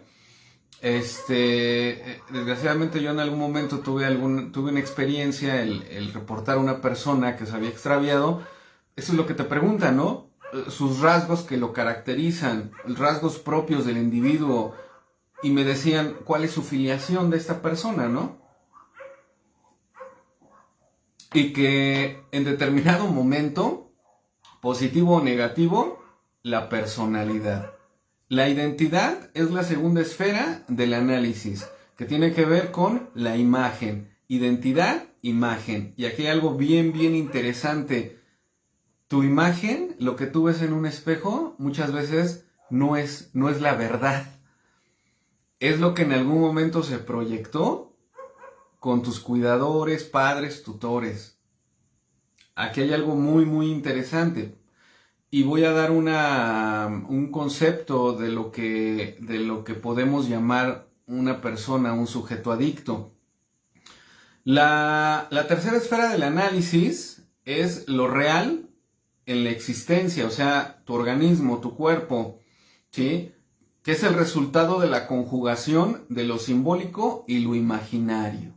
desgraciadamente yo en algún momento tuve una experiencia, el reportar a una persona que se había extraviado. Eso es lo que te preguntan, ¿no? Sus rasgos que lo caracterizan, rasgos propios del individuo, y me decían cuál es su filiación de esta persona, ¿no? Y que en determinado momento, positivo o negativo, la personalidad. La identidad es la segunda esfera del análisis, que tiene que ver con la imagen. Identidad, imagen. Y aquí hay algo bien, bien interesante. Tu imagen, lo que tú ves en un espejo, muchas veces no es la verdad. Es lo que en algún momento se proyectó con tus cuidadores, padres, tutores. Aquí hay algo muy, muy interesante. Y voy a dar un concepto de lo que podemos llamar una persona, un sujeto adicto. La tercera esfera del análisis es lo real en la existencia, o sea, tu organismo, tu cuerpo, ¿sí? Que es el resultado de la conjugación de lo simbólico y lo imaginario.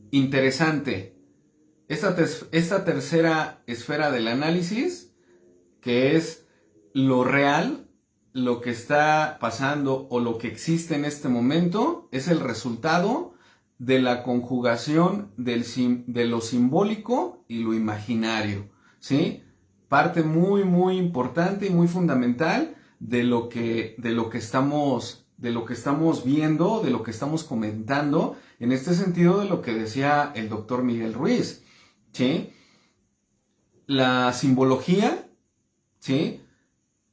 Interesante. Esta tercera esfera del análisis, que es lo real, lo que está pasando o lo que existe en este momento, es el resultado de la conjugación de lo simbólico y lo imaginario, ¿sí? Parte muy, muy importante y muy fundamental de lo que estamos viendo, de lo que estamos comentando, en este sentido de lo que decía el doctor Miguel Ruiz, ¿sí? La simbología, ¿sí?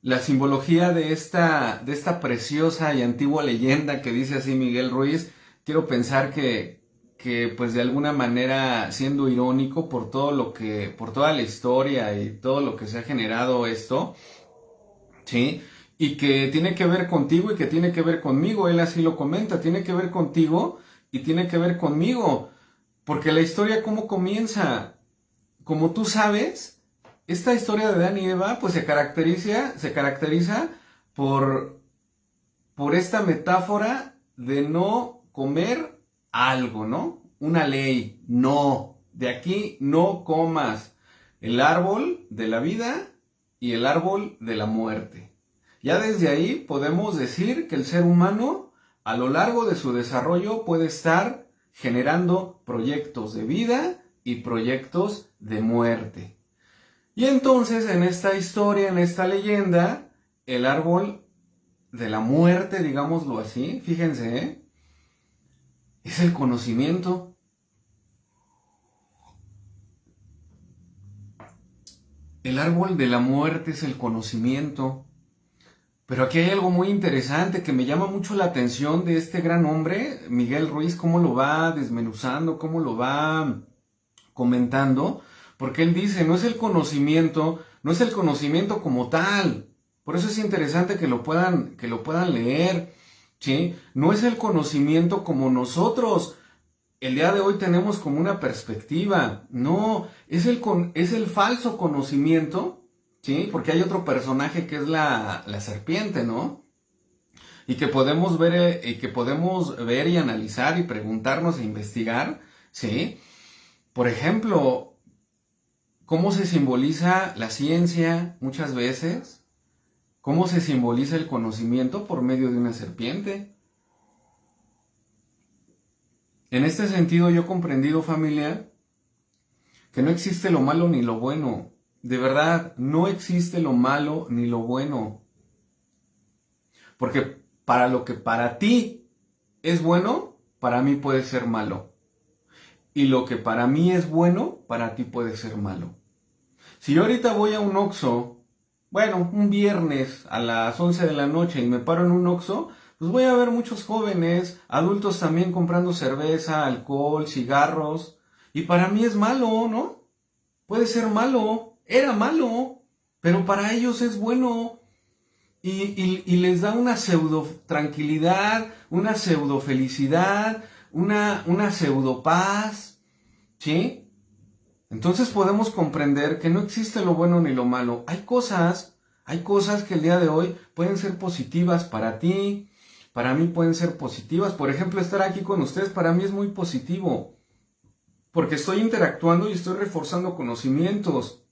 La simbología de esta preciosa y antigua leyenda que dice así Miguel Ruiz, quiero pensar que pues de alguna manera, siendo irónico por toda la historia y todo lo que se ha generado esto, ¿sí? Y que tiene que ver contigo y que tiene que ver conmigo, él así lo comenta, tiene que ver contigo y tiene que ver conmigo, porque la historia, ¿cómo comienza? Como tú sabes, esta historia de Adán y Eva, pues se caracteriza por esta metáfora de no comer algo, ¿no? Una ley, no, de aquí no comas el árbol de la vida y el árbol de la muerte. Ya desde ahí podemos decir que el ser humano a lo largo de su desarrollo puede estar generando proyectos de vida y proyectos de muerte. Y entonces en esta historia, en esta leyenda, el árbol de la muerte, digámoslo así, fíjense, es el conocimiento. El árbol de la muerte es el conocimiento. Pero aquí hay algo muy interesante que me llama mucho la atención de este gran hombre, Miguel Ruiz, cómo lo va desmenuzando, cómo lo va comentando, porque él dice, no es el conocimiento como tal. Por eso es interesante que lo puedan leer, ¿sí? No es el conocimiento como nosotros el día de hoy tenemos como una perspectiva. No, es el falso conocimiento, ¿sí? Porque hay otro personaje que es la serpiente, ¿no? Y que podemos ver y analizar y preguntarnos e investigar, ¿sí? Por ejemplo, ¿cómo se simboliza la ciencia muchas veces? ¿Cómo se simboliza el conocimiento por medio de una serpiente? En este sentido yo he comprendido, familia, que no existe lo malo ni lo bueno. De verdad, no existe lo malo ni lo bueno. Porque para lo que para ti es bueno, para mí puede ser malo. Y lo que para mí es bueno, para ti puede ser malo. Si yo ahorita voy a un Oxxo, bueno, un viernes a las 11 de la noche y me paro en un Oxxo, pues voy a ver muchos jóvenes, adultos también comprando cerveza, alcohol, cigarros. Y para mí es malo, ¿no? Puede ser malo, era malo, pero para ellos es bueno. Y les da una pseudo tranquilidad, una pseudo felicidad, una pseudo paz, ¿sí? Entonces podemos comprender que no existe lo bueno ni lo malo. Hay cosas que el día de hoy pueden ser positivas para ti, para mí pueden ser positivas. Por ejemplo, estar aquí con ustedes para mí es muy positivo, porque estoy interactuando y estoy reforzando conocimientos.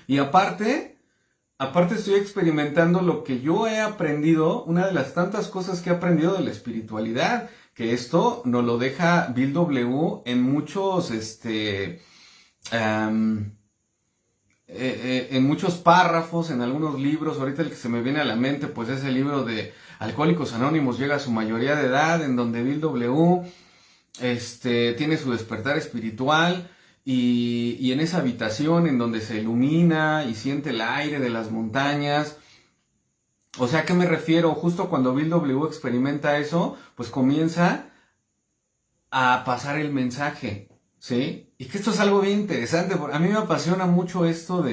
Y aparte estoy experimentando lo que yo he aprendido, una de las tantas cosas que he aprendido de la espiritualidad, que esto nos lo deja Bill W. en muchos, en muchos párrafos, en algunos libros. Ahorita el que se me viene a la mente, pues es el libro de Alcohólicos Anónimos llega a su mayoría de edad, en donde Bill W. Tiene su despertar espiritual. Y en esa habitación en donde se ilumina y siente el aire de las montañas. O sea, ¿a qué me refiero? Justo cuando Bill W. experimenta eso, pues comienza a pasar el mensaje, ¿sí? Y que esto es algo bien interesante. A mí me apasiona mucho esto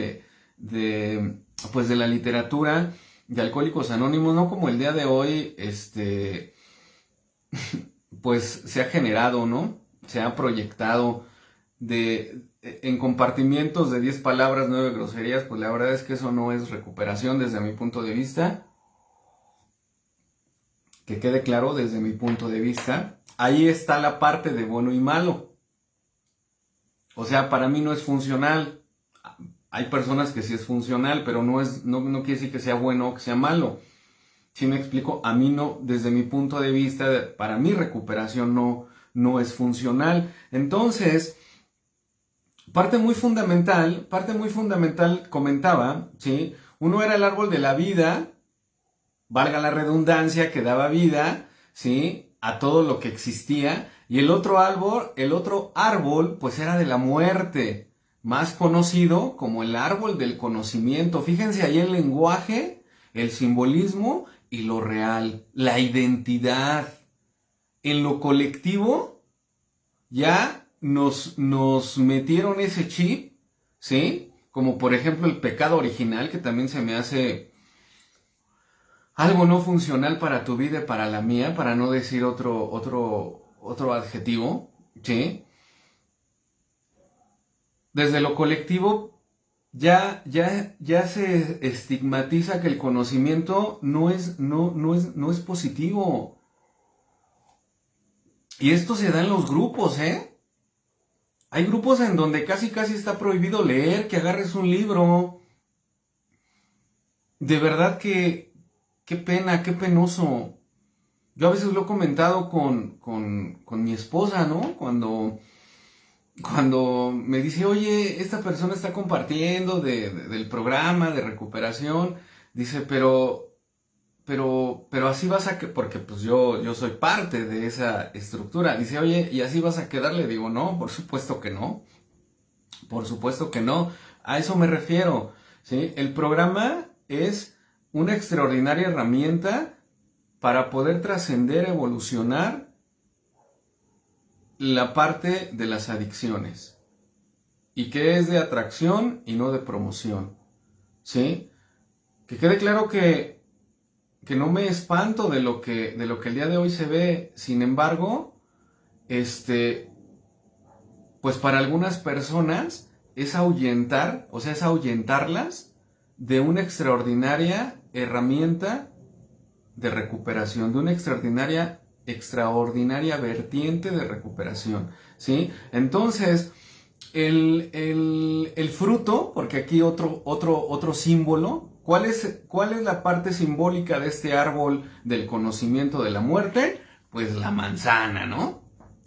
pues de la literatura de Alcohólicos Anónimos, no como el día de hoy, pues se ha generado, ¿no? Se ha proyectado en compartimientos de 10 palabras, 9 groserías. Pues la verdad es que eso no es recuperación desde mi punto de vista. Que quede claro, desde mi punto de vista, ahí está la parte de bueno y malo. O sea, para mí no es funcional. Hay personas que sí es funcional, pero no quiere decir que sea bueno o que sea malo. ¿Sí me explico? A mí no, desde mi punto de vista, para mí recuperación no es funcional. Entonces, parte muy fundamental comentaba, ¿sí? Uno era el árbol de la vida, valga la redundancia, que daba vida, ¿sí? A todo lo que existía. Y el otro árbol, pues era de la muerte, más conocido como el árbol del conocimiento. Fíjense ahí el lenguaje, el simbolismo y lo real, la identidad. En lo colectivo ya nos metieron ese chip, ¿sí? Como por ejemplo el pecado original, que también se me hace algo no funcional para tu vida y para la mía, para no decir otro adjetivo, ¿sí? Desde lo colectivo ya se estigmatiza que el conocimiento no es positivo. Y esto se da en los grupos, ¿eh? Hay grupos en donde casi está prohibido leer, que agarres un libro. De verdad que qué pena, qué penoso. Yo a veces lo he comentado con mi esposa, ¿no? Cuando me dice, oye, esta persona está compartiendo del programa de recuperación, dice, pero así vas a que, porque pues yo soy parte de esa estructura. Dice, oye, ¿y así vas a quedar? Le digo, no, por supuesto que no. Por supuesto que no. A eso me refiero, ¿sí? El programa es una extraordinaria herramienta para poder trascender, evolucionar la parte de las adicciones. Y que es de atracción y no de promoción, ¿sí? Que quede claro que no me espanto de lo que el día de hoy se ve. Sin embargo, pues para algunas personas es ahuyentar, o sea, es ahuyentarlas de una extraordinaria herramienta de recuperación, de una extraordinaria vertiente de recuperación, ¿sí? Entonces, el fruto, porque aquí otro símbolo. ¿Cuál es la parte simbólica de este árbol del conocimiento de la muerte? Pues la manzana, ¿no?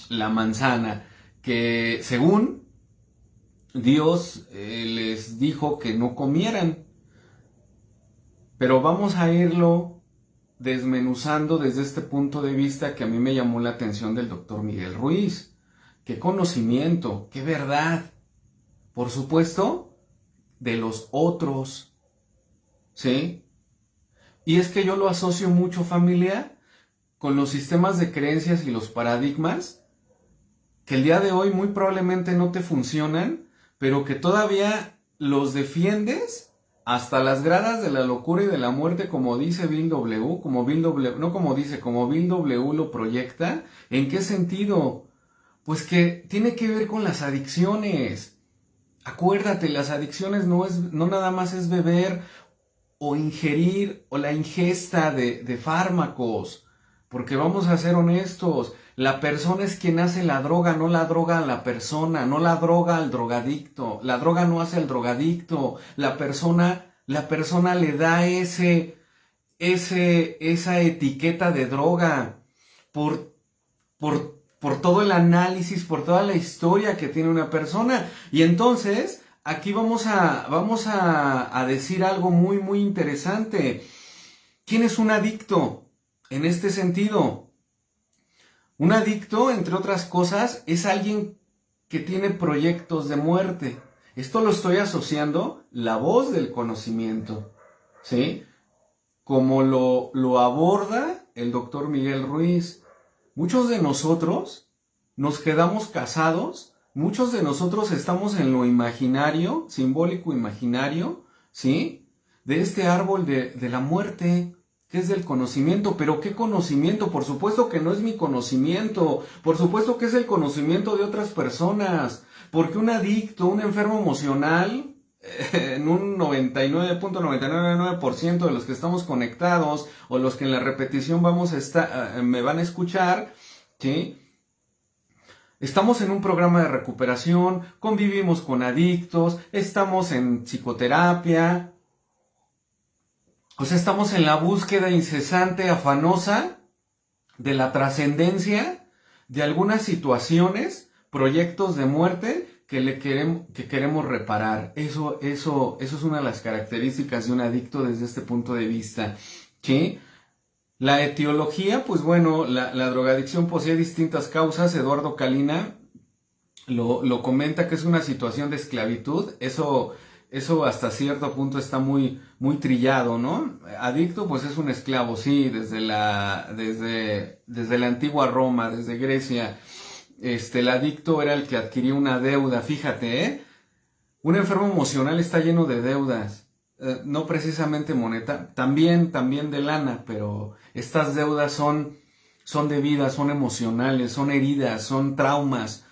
La manzana, que según Dios les dijo que no comieran. Pero vamos a irlo desmenuzando desde este punto de vista que a mí me llamó la atención del doctor Miguel Ruiz. Qué conocimiento, qué verdad. Por supuesto, de los otros. ¿Sí? Y es que yo lo asocio mucho, familia, con los sistemas de creencias y los paradigmas que el día de hoy muy probablemente no te funcionan, pero que todavía los defiendes hasta las gradas de la locura y de la muerte, como dice Bill W, como Bill W, no como dice, como Bill W lo proyecta. ¿En qué sentido? Pues que tiene que ver con las adicciones. Acuérdate, las adicciones no nada más es beber o ingerir o la ingesta de fármacos, porque vamos a ser honestos, la persona es quien hace la droga, no la droga a la persona, no la droga al drogadicto, la droga no hace al drogadicto, la persona le da esa etiqueta de droga por todo el análisis, por toda la historia que tiene una persona. Y entonces, aquí vamos a decir algo muy, muy interesante. ¿Quién es un adicto en este sentido? Un adicto, entre otras cosas, es alguien que tiene proyectos de muerte. Esto lo estoy asociando la voz del conocimiento, ¿sí? Como lo aborda el doctor Miguel Ruiz. Muchos de nosotros nos quedamos casados, muchos de nosotros estamos en lo imaginario, simbólico imaginario, ¿sí? De este árbol de la muerte, que es del conocimiento. ¿Pero qué conocimiento? Por supuesto que no es mi conocimiento, por supuesto que es el conocimiento de otras personas, porque un adicto, un enfermo emocional, en un 99.999% de los que estamos conectados o los que en la repetición me van a escuchar, ¿sí? Estamos en un programa de recuperación, convivimos con adictos, estamos en psicoterapia, o sea, estamos en la búsqueda incesante, afanosa de la trascendencia de algunas situaciones, proyectos de muerte que queremos reparar. Eso es una de las características de un adicto desde este punto de vista, ¿sí? La etiología, pues bueno, la drogadicción posee distintas causas. Eduardo Calina lo comenta, que es una situación de esclavitud. Eso hasta cierto punto está muy, muy trillado, ¿no? Adicto, pues es un esclavo, sí, desde la antigua Roma, desde Grecia. El adicto era el que adquiría una deuda. Fíjate, ¿eh? Un enfermo emocional está lleno de deudas. No precisamente moneta, también de lana, pero estas deudas son de vida, son emocionales, son heridas, son traumas.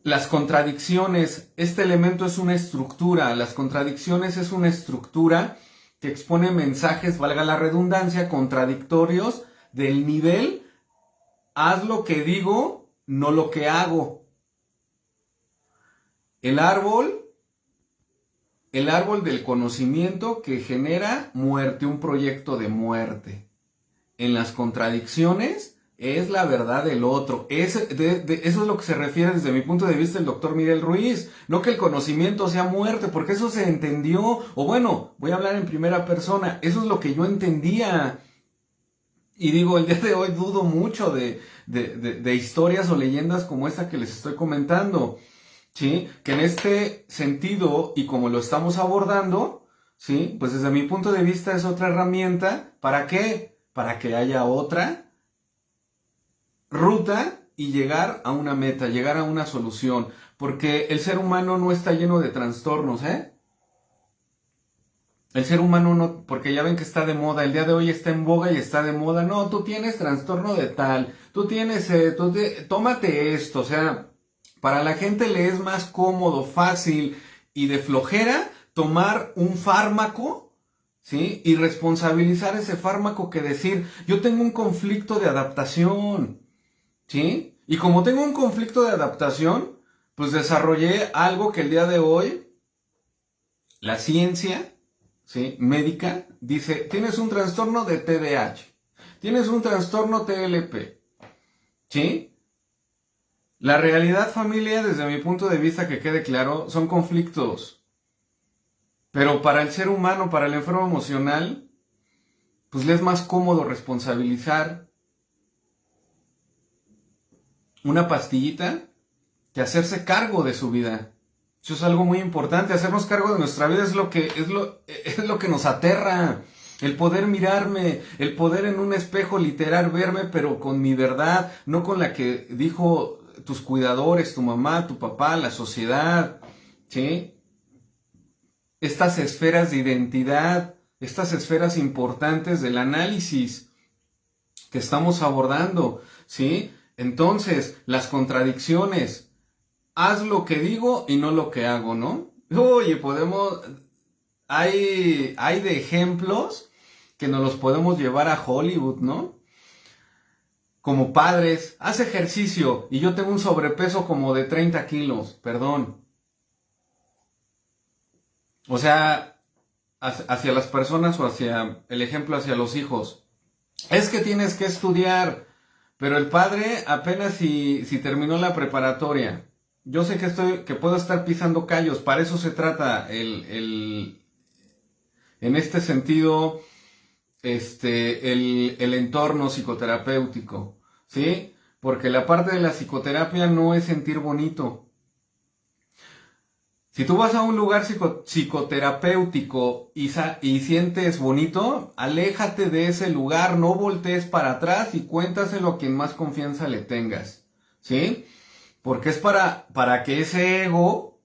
Las contradicciones, este elemento es una estructura, las contradicciones es una estructura que expone mensajes, valga la redundancia, contradictorios del nivel, haz lo que digo, no lo que hago. El árbol del conocimiento que genera muerte, un proyecto de muerte. En las contradicciones es la verdad del otro. Eso es lo que se refiere desde mi punto de vista el doctor Miguel Ruiz. No que el conocimiento sea muerte, porque eso se entendió. O bueno, voy a hablar en primera persona. Eso es lo que yo entendía. Y digo, el día de hoy dudo mucho de historias o leyendas como esta que les estoy comentando. ¿Sí? Que en este sentido, y como lo estamos abordando, ¿sí? Pues desde mi punto de vista es otra herramienta. ¿Para qué? Para que haya otra ruta y llegar a una meta, llegar a una solución. Porque el ser humano no está lleno de trastornos, ¿eh? El ser humano no, porque ya ven que está de moda, el día de hoy está en boga y está de moda. No, tú tienes trastorno de tal, tómate esto, o sea, para la gente le es más cómodo, fácil y de flojera tomar un fármaco, ¿sí? Y responsabilizar ese fármaco que decir, yo tengo un conflicto de adaptación, ¿sí? Y como tengo un conflicto de adaptación, pues desarrollé algo que el día de hoy la ciencia, ¿sí?, médica dice, tienes un trastorno de TDAH, tienes un trastorno TLP, ¿sí? La realidad, familia, desde mi punto de vista, que quede claro, son conflictos. Pero para el ser humano, para el enfermo emocional, pues le es más cómodo responsabilizar una pastillita que hacerse cargo de su vida. Eso es algo muy importante. Hacernos cargo de nuestra vida es lo que nos aterra. El poder mirarme, el poder en un espejo literal verme, pero con mi verdad, no con la que dijo tus cuidadores, tu mamá, tu papá, la sociedad, ¿sí? Estas esferas de identidad, estas esferas importantes del análisis que estamos abordando, ¿sí? Entonces, las contradicciones, haz lo que digo y no lo que hago, ¿no? Oye, hay de ejemplos que nos los podemos llevar a Hollywood, ¿no? Como padres, haz ejercicio y yo tengo un sobrepeso como de 30 kilos, perdón. O sea, hacia las personas o hacia el ejemplo hacia los hijos. Es que tienes que estudiar, pero el padre apenas si terminó la preparatoria. Yo sé que puedo estar pisando callos, para eso se trata en este sentido, el entorno psicoterapéutico, ¿sí? Porque la parte de la psicoterapia no es sentir bonito. Si tú vas a un lugar psicoterapéutico y sientes bonito, aléjate de ese lugar, no voltees para atrás y cuéntaselo a quien más confianza le tengas, ¿sí? Porque es para que ese ego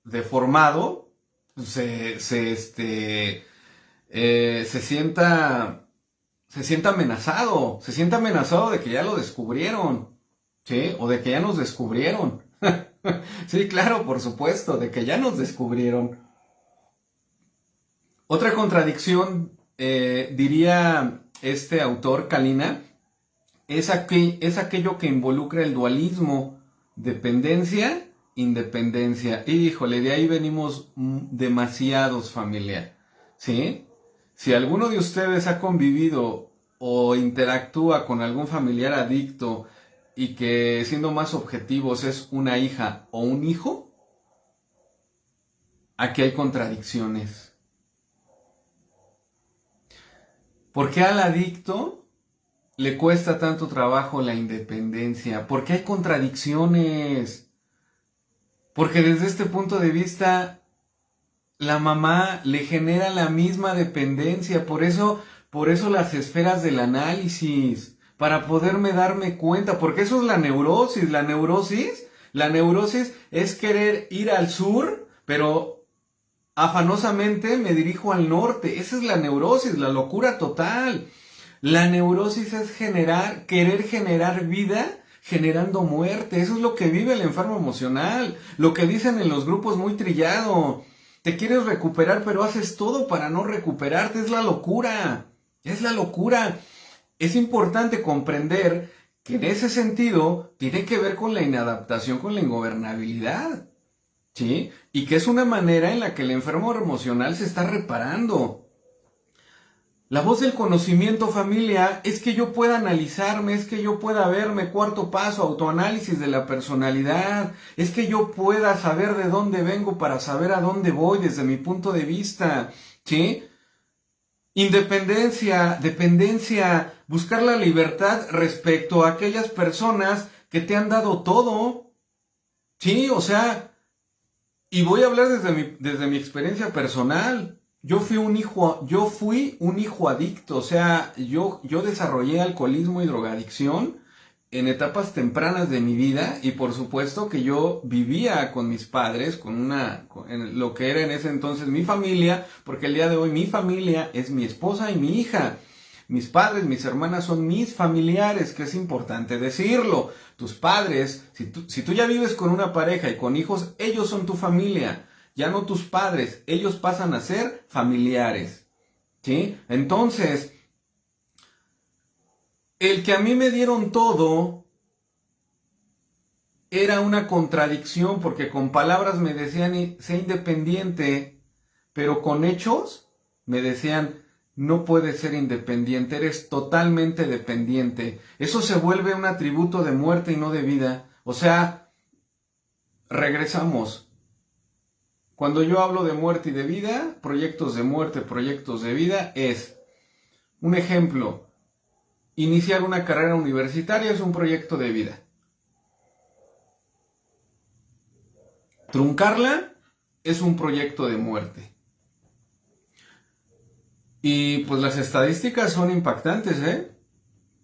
deformado se sienta amenazado de que ya lo descubrieron, ¿sí? O de que ya nos descubrieron. Sí, claro, por supuesto, de que ya nos descubrieron. Otra contradicción, diría este autor, Kalina, es aquello que involucra el dualismo, dependencia, independencia. Híjole, de ahí venimos demasiados, familia, ¿sí? Si alguno de ustedes ha convivido o interactúa con algún familiar adicto y que, siendo más objetivos, es una hija o un hijo, aquí hay contradicciones. ¿Por qué al adicto le cuesta tanto trabajo la independencia? ¿Por qué hay contradicciones? Porque desde este punto de vista, la mamá le genera la misma dependencia. Por eso las esferas del análisis, para poderme darme cuenta, porque eso es la neurosis. La neurosis es querer ir al sur, pero afanosamente me dirijo al norte. Esa es la neurosis, la locura total. La neurosis es querer generar vida generando muerte. Eso es lo que vive el enfermo emocional. Lo que dicen en los grupos muy trillado. Te quieres recuperar, pero haces todo para no recuperarte. Es la locura. Es la locura. Es importante comprender que en ese sentido tiene que ver con la inadaptación, con la ingobernabilidad, ¿sí? Y que es una manera en la que el enfermo emocional se está reparando. La voz del conocimiento, familia, es que yo pueda analizarme, es que yo pueda verme. Cuarto paso, autoanálisis de la personalidad. Es que yo pueda saber de dónde vengo para saber a dónde voy desde mi punto de vista, ¿sí? Independencia, dependencia, buscar la libertad respecto a aquellas personas que te han dado todo. Sí, o sea, y voy a hablar desde mi experiencia personal. Yo fui un hijo adicto, o sea, yo desarrollé alcoholismo y drogadicción en etapas tempranas de mi vida, y por supuesto que yo vivía con mis padres, en lo que era en ese entonces mi familia, porque el día de hoy mi familia es mi esposa y mi hija. Mis padres, mis hermanas son mis familiares, que es importante decirlo. Tus padres, si tú ya vives con una pareja y con hijos, ellos son tu familia, ya no tus padres, ellos pasan a ser familiares, ¿sí? Entonces, el que a mí me dieron todo era una contradicción, porque con palabras me decían, sé independiente, pero con hechos me decían, no puedes ser independiente, eres totalmente dependiente. Eso se vuelve un atributo de muerte y no de vida. O sea, regresamos. Cuando yo hablo de muerte y de vida, proyectos de muerte, proyectos de vida, es Un ejemplo, iniciar una carrera universitaria es un proyecto de vida. Truncarla es un proyecto de muerte. Y pues las estadísticas son impactantes, ¿eh?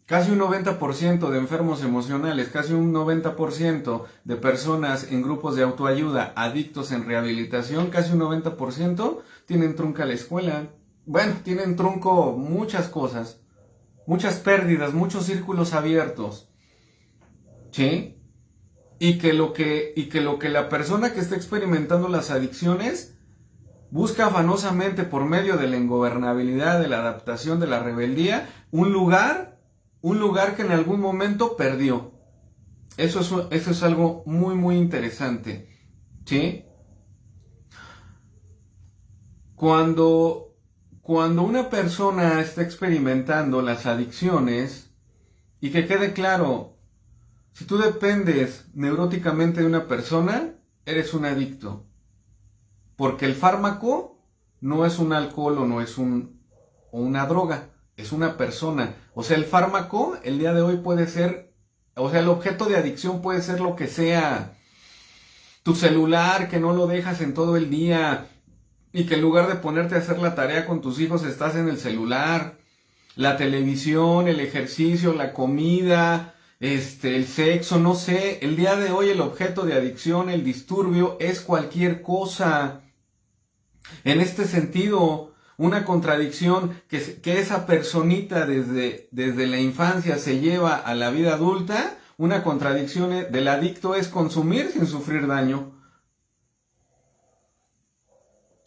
Casi un 90% de enfermos emocionales, casi un 90% de personas en grupos de autoayuda, adictos en rehabilitación, casi un 90% tienen trunca la escuela. Bueno, tienen trunco muchas cosas, muchas pérdidas, muchos círculos abiertos, ¿sí? Y que lo que la persona que está experimentando las adicciones busca afanosamente por medio de la ingobernabilidad, de la adaptación, de la rebeldía, un lugar que en algún momento perdió. Eso es algo muy, muy interesante, ¿sí? Cuando una persona está experimentando las adicciones, y que quede claro, si tú dependes neuróticamente de una persona, eres un adicto. Porque el fármaco no es un alcohol o no es una droga, es una persona. O sea, el fármaco el día de hoy puede ser, o sea, el objeto de adicción puede ser lo que sea. Tu celular, que no lo dejas en todo el día y que en lugar de ponerte a hacer la tarea con tus hijos estás en el celular. La televisión, el ejercicio, la comida, el sexo, no sé. El día de hoy el objeto de adicción, el disturbio, es cualquier cosa. En este sentido, una contradicción que esa personita desde la infancia se lleva a la vida adulta, una contradicción del adicto es consumir sin sufrir daño.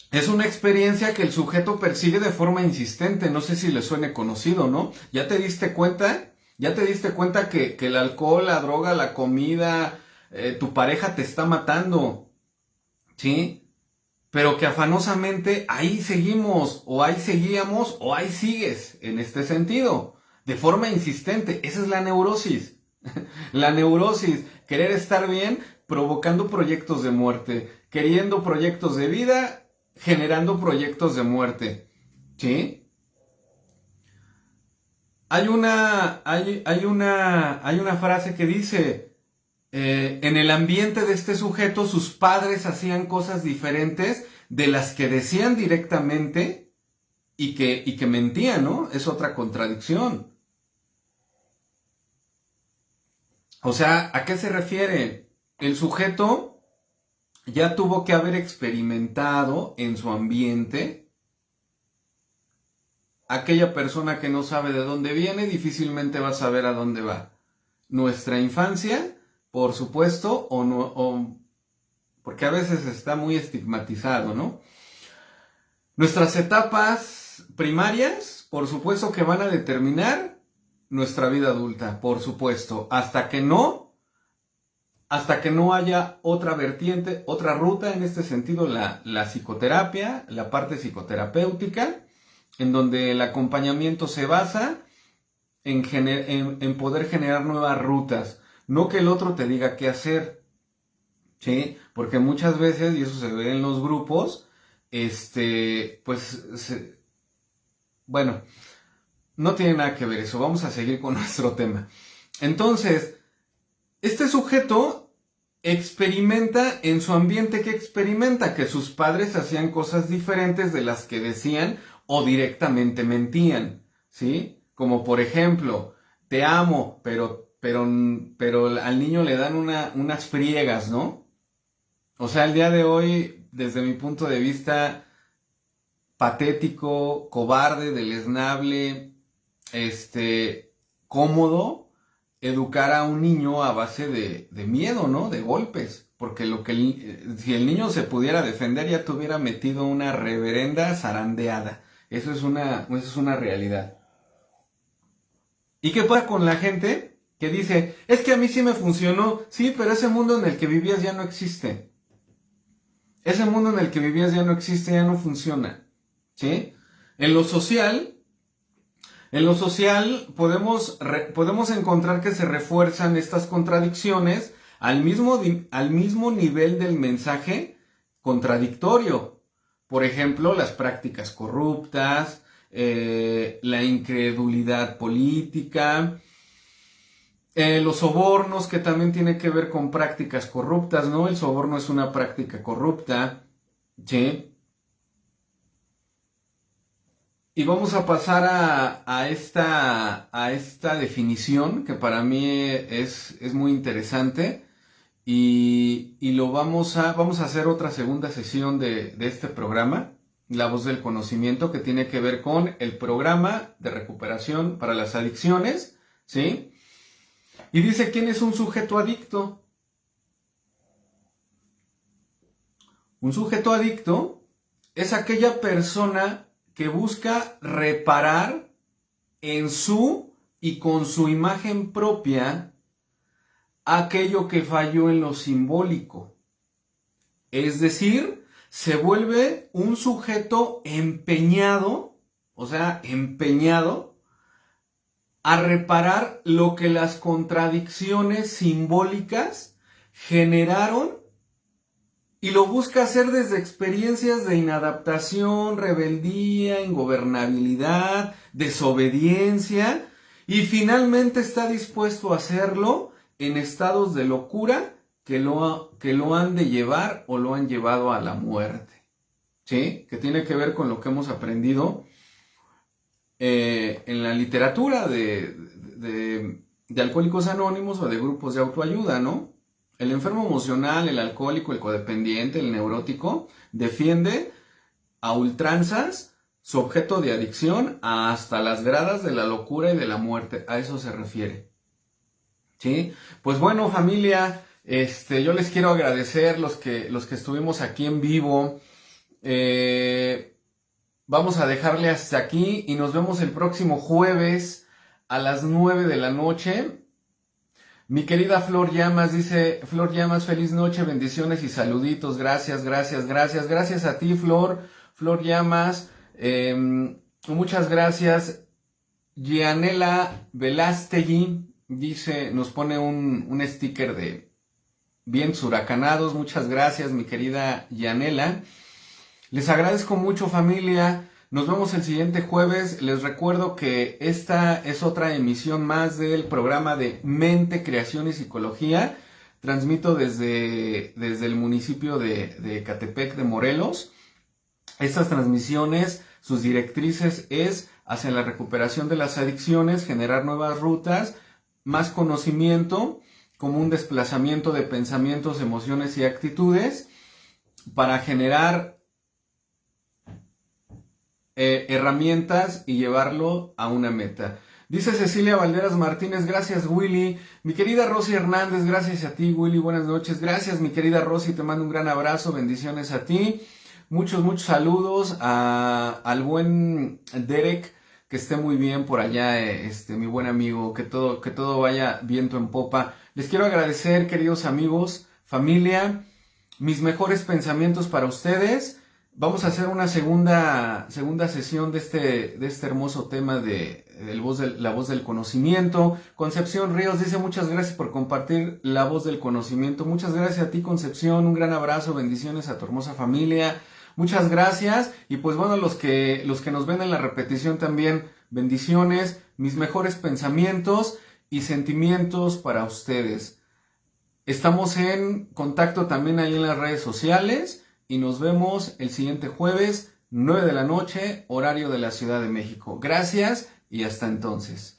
Es una experiencia que el sujeto persigue de forma insistente, no sé si le suene conocido, ¿no? ¿Ya te diste cuenta? ¿Ya te diste cuenta que el alcohol, la droga, la comida, tu pareja te está matando? ¿Sí? Pero que afanosamente ahí seguimos, o ahí seguíamos, o ahí sigues, en este sentido, de forma insistente. Esa es la neurosis. La neurosis, querer estar bien, provocando proyectos de muerte, queriendo proyectos de vida, generando proyectos de muerte, ¿sí? Hay una frase que dice, en el ambiente de este sujeto sus padres hacían cosas diferentes de las que decían directamente y que mentían, ¿no? Es otra contradicción. O sea, ¿a qué se refiere? El sujeto ya tuvo que haber experimentado en su ambiente. Aquella persona que no sabe de dónde viene difícilmente va a saber a dónde va. Nuestra infancia, por supuesto, porque a veces está muy estigmatizado, ¿no? Nuestras etapas primarias, por supuesto que van a determinar nuestra vida adulta, por supuesto, hasta que no haya otra vertiente, otra ruta, en este sentido la psicoterapia, la parte psicoterapéutica, en donde el acompañamiento se basa en poder generar nuevas rutas, no que el otro te diga qué hacer, ¿sí? Porque muchas veces, y eso se ve en los grupos, bueno, no tiene nada que ver eso, vamos a seguir con nuestro tema. Entonces, este sujeto experimenta en su ambiente que sus padres hacían cosas diferentes de las que decían o directamente mentían, ¿sí? Como por ejemplo, te amo, pero al niño le dan unas friegas, ¿no? O sea, el día de hoy, desde mi punto de vista, patético, cobarde, deleznable, cómodo, educar a un niño a base de miedo, ¿no? De golpes. Porque si el niño se pudiera defender, ya te hubiera metido una reverenda zarandeada. Eso es una realidad. ¿Y qué pasa con la gente que dice, es que a mí sí me funcionó? Sí, pero ese mundo en el que vivías ya no existe. Ese mundo en el que vivías ya no existe, ya no funciona. ¿Sí? En lo social podemos encontrar que se refuerzan estas contradicciones al mismo nivel del mensaje contradictorio. Por ejemplo, las prácticas corruptas, la incredulidad política, los sobornos, que también tiene que ver con prácticas corruptas, ¿no? El soborno es una práctica corrupta, ¿sí? Y vamos a pasar a esta definición que para mí es muy interesante y lo vamos a hacer otra segunda sesión de este programa, La Voz del Conocimiento, que tiene que ver con el programa de recuperación para las adicciones, ¿sí? Y dice, ¿quién es un sujeto adicto? Un sujeto adicto es aquella persona que busca reparar en su y con su imagen propia aquello que falló en lo simbólico. Es decir, se vuelve un sujeto empeñado, o sea, empeñado a reparar lo que las contradicciones simbólicas generaron, y lo busca hacer desde experiencias de inadaptación, rebeldía, ingobernabilidad, desobediencia, y finalmente está dispuesto a hacerlo en estados de locura que lo han de llevar o lo han llevado a la muerte, ¿sí? Que tiene que ver con lo que hemos aprendido en la literatura de Alcohólicos Anónimos o de grupos de autoayuda, ¿no? El enfermo emocional, el alcohólico, el codependiente, el neurótico, defiende a ultranzas su objeto de adicción hasta las gradas de la locura y de la muerte. A eso se refiere, ¿sí? Pues bueno, familia, yo les quiero agradecer los que estuvimos aquí en vivo. Vamos a dejarle hasta aquí y nos vemos el próximo jueves a las 9 de la noche. Mi querida Flor Llamas dice, Flor Llamas, feliz noche, bendiciones y saluditos, gracias a ti, Flor Llamas, muchas gracias. Gianela Velástegui dice, nos pone un sticker de bien huracanados, muchas gracias, mi querida Gianela. Les agradezco mucho, familia. Nos vemos el siguiente jueves. Les recuerdo que esta es otra emisión más del programa de Mente, Creación y Psicología. Transmito desde el municipio de Ecatepec de Morelos. Estas transmisiones, sus directrices es hacia la recuperación de las adicciones, generar nuevas rutas, más conocimiento, como un desplazamiento de pensamientos, emociones y actitudes, para generar herramientas y llevarlo a una meta. Dice Cecilia Valderas Martínez, gracias Willy. Mi querida Rosy Hernández, gracias a ti Willy, buenas noches. Gracias mi querida Rosy, te mando un gran abrazo, bendiciones a ti. Muchos saludos al buen Derek, que esté muy bien por allá, mi buen amigo, que todo vaya viento en popa. Les quiero agradecer, queridos amigos, familia, mis mejores pensamientos para ustedes. Vamos a hacer una segunda sesión de este hermoso tema de la voz del conocimiento. Concepción Ríos dice, muchas gracias por compartir la voz del conocimiento. Muchas gracias a ti, Concepción, un gran abrazo, bendiciones a tu hermosa familia. Muchas gracias. Y pues bueno, los que nos ven en la repetición también, bendiciones, mis mejores pensamientos y sentimientos para ustedes. Estamos en contacto también ahí en las redes sociales. Y nos vemos el siguiente jueves, 9 de la noche, horario de la Ciudad de México. Gracias y hasta entonces.